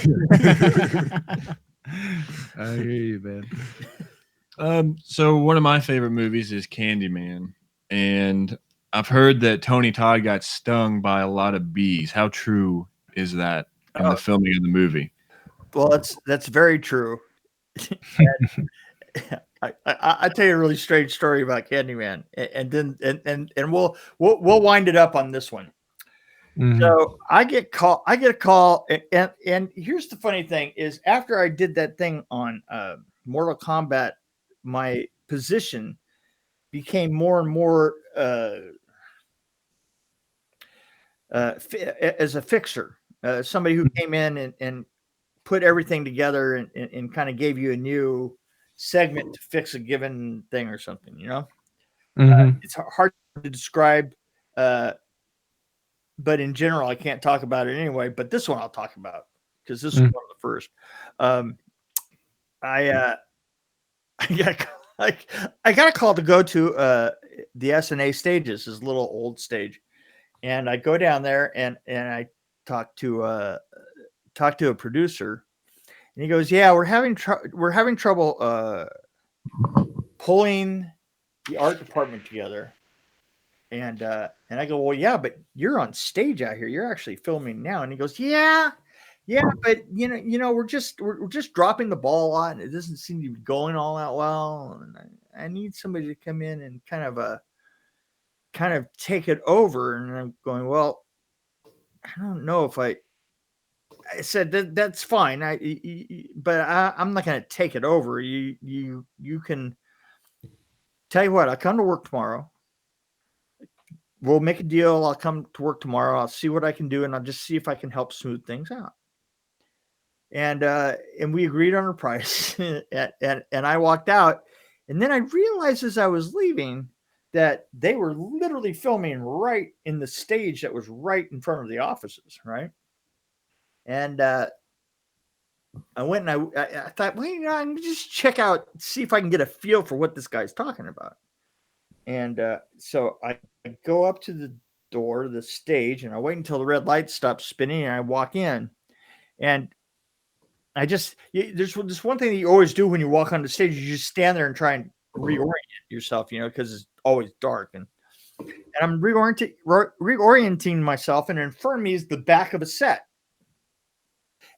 hear you, man. So one of my favorite movies is Candyman, and I've heard that Tony Todd got stung by a lot of bees. How true is that in the filming of the movie? Well, that's very true. I tell you a really strange story about Candyman, and then we'll wind it up on this one. Mhm. So I get a call, and here's the funny thing is after I did that thing on Mortal Kombat, my position became more and more as a fixer, somebody who came in and put everything together and kind of gave you a new segment to fix a given thing or something, you know. Mhm. It's hard to describe, but in general, I can't talk about it anyway. But this one I'll talk about because this is one of the first. I got a call to go to the SNA stages, this little old stage, and I go down there and I talk to a producer, and he goes, "Yeah, we're having trouble pulling the art department together." And I go, "Well, yeah, but you're on stage out here. You're actually filming now." And he goes, "Yeah, but we're just dropping the ball a lot, and it doesn't seem to be going all that well. And I need somebody to come in and kind of take it over." And I'm going, "Well, I don't know if I said that's fine. But I'm not going to take it over. You can tell you what. I'll come to work tomorrow. We'll make a deal. I'll come to work tomorrow. I'll see what I can do, and I'll just see if I can help smooth things out." And we agreed on a price, and I walked out, and then I realized as I was leaving that they were literally filming right in the stage that was right in front of the offices, right? And I went and I thought, well, I'm gonna just check out, see if I can get a feel for what this guy's talking about. And so I go up to the door, the stage, and I wait until the red light stops spinning, and I walk in. And there's this one thing that you always do when you walk on the stage. You just stand there and try and reorient yourself, because it's always dark. And I'm reorienting myself, and in front of me is the back of a set.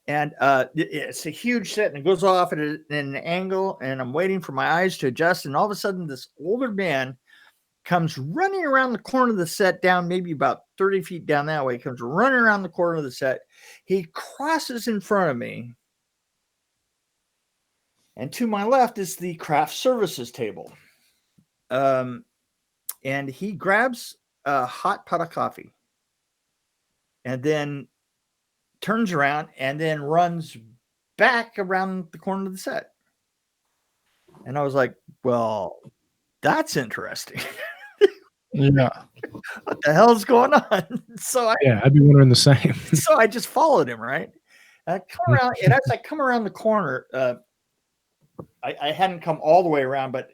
And it's a huge set, and it goes off at an angle, and I'm waiting for my eyes to adjust. And all of a sudden, this older man comes running around the corner of the set, down maybe about 30 feet down that way. He comes running around the corner of the set. He crosses in front of me. And to my left is the craft services table. And he grabs a hot pot of coffee and then turns around and then runs back around the corner of the set. And I was like, well, that's interesting. Yeah. What the hell is going on? So I'd be wondering the same. So I just followed him, right? And I come around, and as I come around the corner, I hadn't come all the way around, but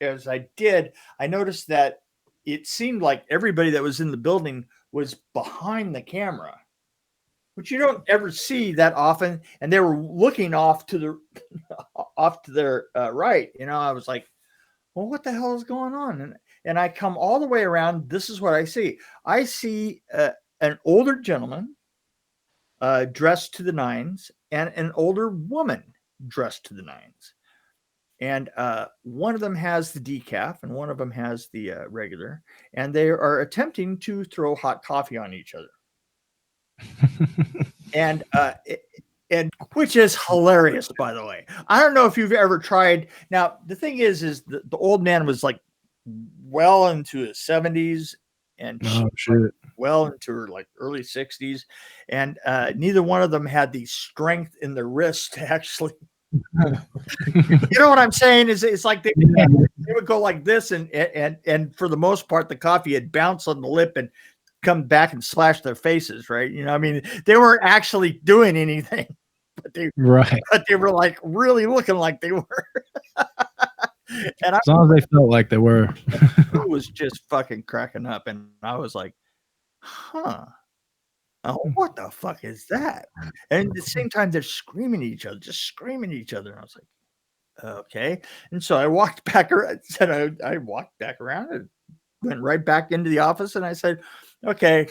as I did, I noticed that it seemed like everybody that was in the building was behind the camera, which you don't ever see that often. And they were looking off to their right. I was like, well, what the hell is going on? And I come all the way around. This is what I see. I see an older gentleman dressed to the nines, and an older woman dressed to the nines. And one of them has the decaf and one of them has the regular, and they are attempting to throw hot coffee on each other. And and which is hilarious, by the way. I don't know if you've ever tried. Now, the thing is the old man was like well into his 70s, and Oh shit. well into her like early 60s, and neither one of them had the strength in their wrist to actually. You know what I'm saying? Is it's like they would go like this, and for the most part, the coffee had bounced on the lip and come back and slash their faces, right? You know, I mean, they weren't actually doing anything, but they were like really looking like they were. And as long as they felt like they were. I was just fucking cracking up, and I was like, huh. Oh, what the fuck is that? And at the same time, they're screaming at each other, just screaming at each other. And I was like, okay. And so I walked back around, I walked back around and went right back into the office, and I said, okay,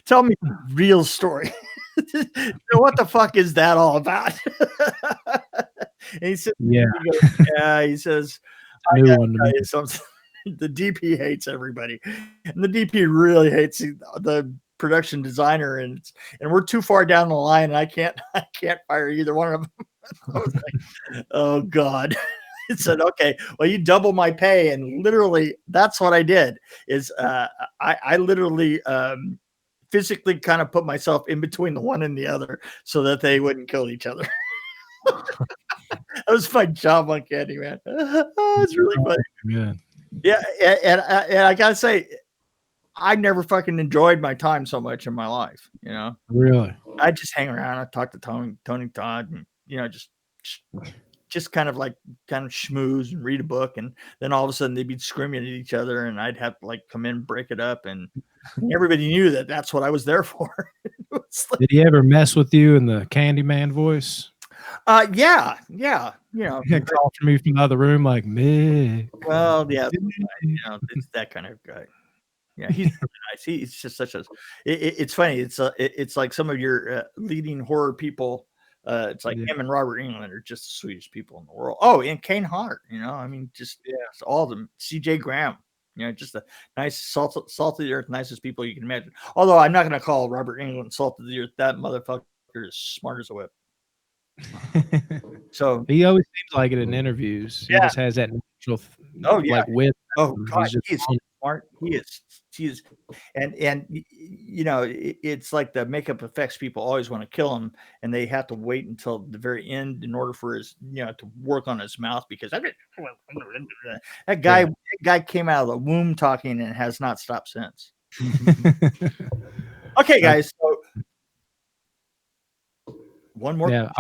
tell me the real story. So what the fuck is that all about? And he said, Yeah. He says, I knew one to me. something. The DP hates everybody, and the DP really hates the production designer, and we're too far down the line, and I can't fire either one of them. I was like, oh God. It said, okay, well, you double my pay, and literally that's what I did. Is I literally physically kind of put myself in between the one and the other so that they wouldn't kill each other. That was my job on Candyman. Oh, it's really funny. Yeah. Yeah, and I gotta say, I never fucking enjoyed my time so much in my life. You know, Really. I just hang around. I talk to Tony Todd, and just kind of schmooze and read a book, and then all of a sudden they'd be screaming at each other, and I'd have to like come in, break it up, and everybody knew that that's what I was there for. Did he ever mess with you in the Candyman voice? Yeah, you know, Call for me from the other room like Mick. well, yeah, you know, it's that kind of guy. Yeah, he's really nice. He's just such a. It's funny. It's like some of your leading horror people. It's like him and Robert Englund are just the sweetest people in the world. Oh, and Kane Hodder. You know, I mean, just all of them. C.J. Graham. You know, just the nice, salt of the earth, nicest people you can imagine. Although I'm not going to call Robert Englund salt of the earth. That motherfucker is smart as a whip. So he always seems like it in interviews. He just has that natural, like wit. Oh God, He's just he is smart. He is, and you know, it's like the makeup effects people always want to kill him, and they have to wait until the very end in order for his, to work on his mouth, because that guy came out of the womb talking and has not stopped since. Okay, guys. So one more. Yeah.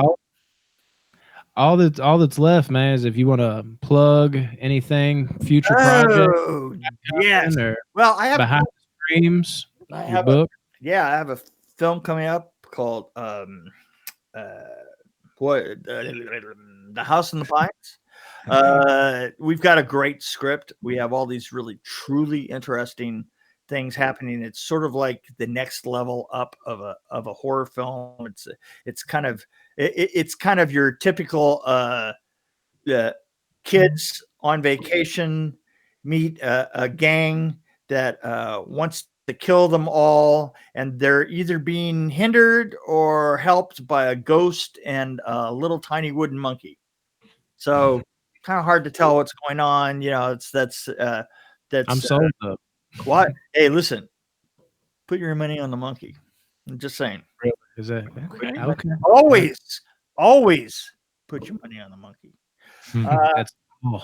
All that's left, man, is if you want to plug anything, future project. Oh, yes. Or well, I have Behind the Screams. I Your have book. I have a film coming up called The House in the Pines. We've got a great script. We have all these really truly interesting things happening. It's sort of like the next level up of a horror film. It's kind of your typical kids on vacation meet a gang that wants to kill them all, and they're either being hindered or helped by a ghost and a little tiny wooden monkey. So kind of hard to tell what's going on. You know, that's I'm sold up. What? Hey, listen, put your money on the monkey. I'm just saying. Really? Is that okay? Always put your money on the monkey. That's cool.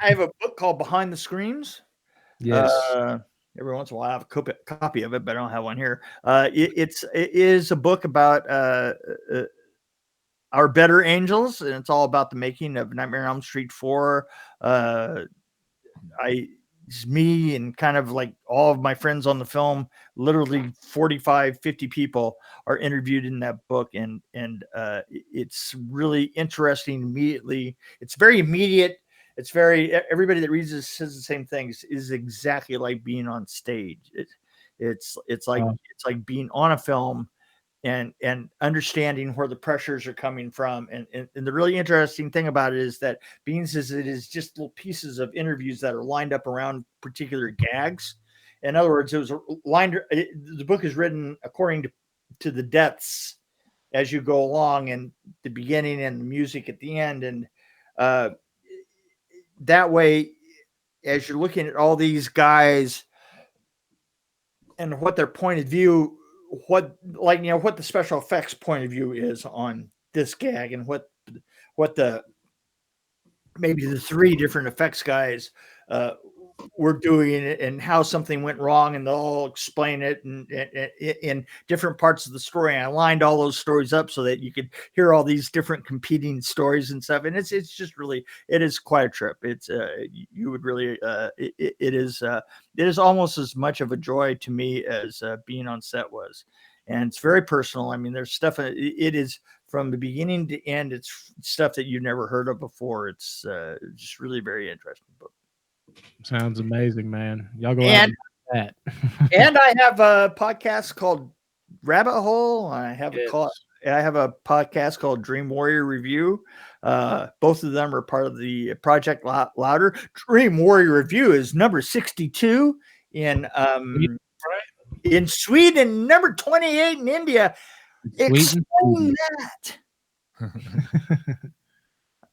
I have a book called Behind the Screams. Yes. Every once in a while I have a copy of it, but I don't have one here. It is a book about our better angels, and it's all about the making of Nightmare on Elm Street 4. It's me and kind of like all of my friends on the film, literally 45, 50 people are interviewed in that book. And it's really interesting immediately. It's very immediate. It's very, everybody that reads this says the same thing. Is exactly like being on stage. It's like being on a film and understanding where the pressures are coming from. And the really interesting thing about it is that Beans is it is just little pieces of interviews that are lined up around particular gags. In other words, it was the book is written according to the depths as you go along, and the beginning and the music at the end. And that way, as you're looking at all these guys and what their point of view, what the special effects point of view is on this gag, and what the maybe the three different effects guys were doing it, and how something went wrong, and they'll all explain it in different parts of the story. And I lined all those stories up so that you could hear all these different competing stories and stuff. And it's just really, it is quite a trip. It's you would really it is almost as much of a joy to me as being on set was. And it's very personal. I mean, there's stuff. It is from the beginning to end. It's stuff that you've never heard of before. It's just really very interesting book. Sounds amazing, man. Y'all go out and do that. And I have a podcast called Rabbit Hole. I have a podcast called Dream Warrior Review. Both of them are part of the Project Louder. Dream Warrior Review is number 62 in Sweden, number 28 in India. Explain that.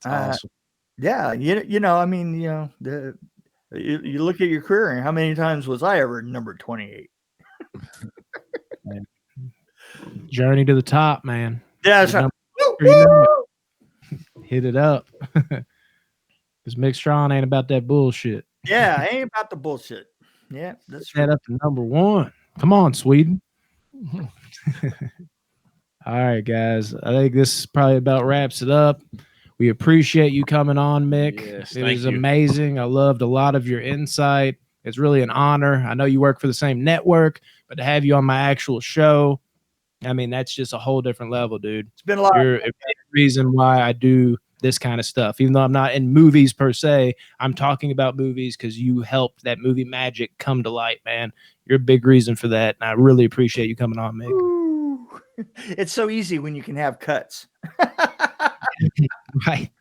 That's awesome. Yeah, I mean, you look at your career, and how many times was I ever number 28? Journey to the top, man. Yeah, that's right. Hit it up. Because Mick Strawn ain't about that bullshit. Yeah, I ain't about the bullshit. Yeah, that's right. Up to number 1. Come on, Sweden. All right, guys. I think this probably about wraps it up. We appreciate you coming on, Mick. Yes, it was amazing. I loved a lot of your insight. It's really an honor. I know you work for the same network, but to have you on my actual show, I mean, that's just a whole different level, dude. It's been a lot. You're a big reason why I do this kind of stuff. Even though I'm not in movies per se, I'm talking about movies because you helped that movie magic come to light, man. You're a big reason for that, and I really appreciate you coming on, Mick. Ooh. It's so easy when you can have cuts. Right.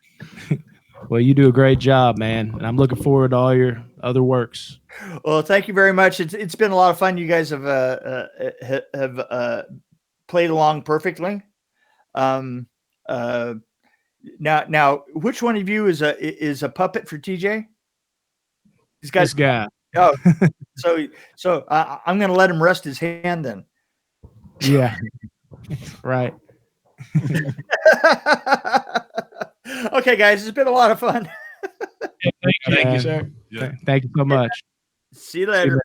Well, you do a great job, man, and I'm looking forward to all your other works. Well, thank you very much. It's been a lot of fun. You guys have played along perfectly. Now, which one of you is a puppet for TJ? This guy. Oh, so I'm going to let him rest his hand then. Yeah. Right. Okay, guys, it's been a lot of fun. Thank you, sir. Yeah. Thank you so much. See you later.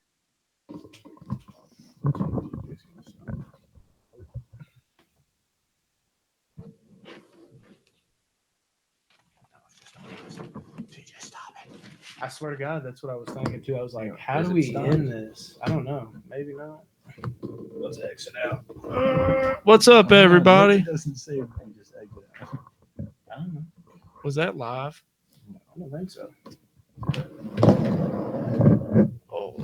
I swear to God, that's what I was thinking too. I was like, how do we end this? I don't know. Maybe not. Let's exit out. What's up, everybody? It doesn't say we can just exit out. I don't know. Was that live? I don't think so. Oh.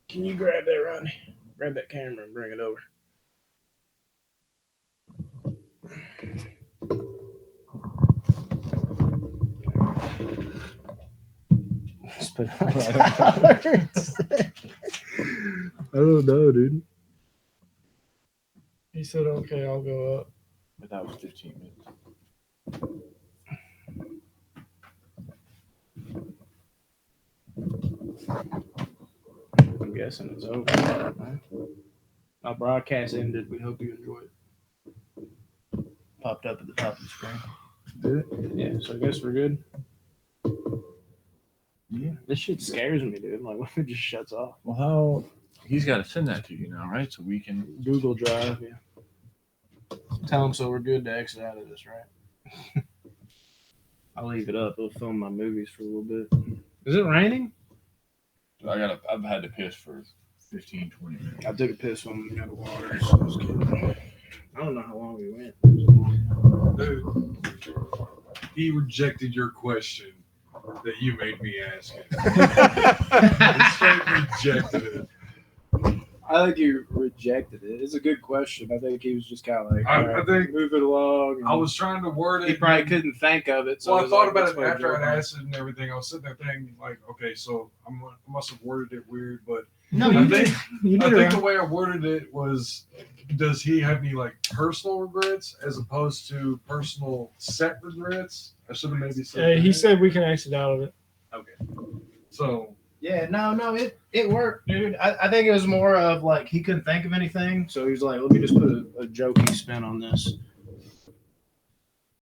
Can you grab that, Rodney? Grab that camera and bring it over. I don't know, dude. He said, okay, I'll go up. But that was 15 minutes. I'm guessing it's over. Our broadcast ended. We hope you enjoyed it. Popped up at the top of the screen. Did it? Yeah, so I guess we're good. Yeah. This shit scares me, dude. Like, what if it just shuts off? Well, how? He's got to send that to you now, right? So we can. Google Drive, yeah. Tell them so we're good to exit out of this, right? I'll leave it up. It'll film my movies for a little bit. Is it raining? I've had to piss for 15, 20 minutes. I took a piss when we got water, so I was kidding. I don't know how long we went. Dude, he rejected your question that you made me ask him. He straight rejected it. I think you rejected it. It's a good question. I think he was just kind of like, I all right, think- move it along. I was trying to word it. He probably couldn't think of it. So Well, I was thought like, about "Let's it put after Jordan I'd on." asked it and everything. I was sitting there thinking, like, okay, so I must have worded it weird, but No, I you think did. You I did. think it. the way I worded it was, does he have any like personal regrets as opposed to personal set regrets? I should have maybe said. He that. said we can exit out of it. Okay. So Yeah, no, it worked, dude. I think it was more of like he couldn't think of anything, so he was like, let me just put a jokey spin on this.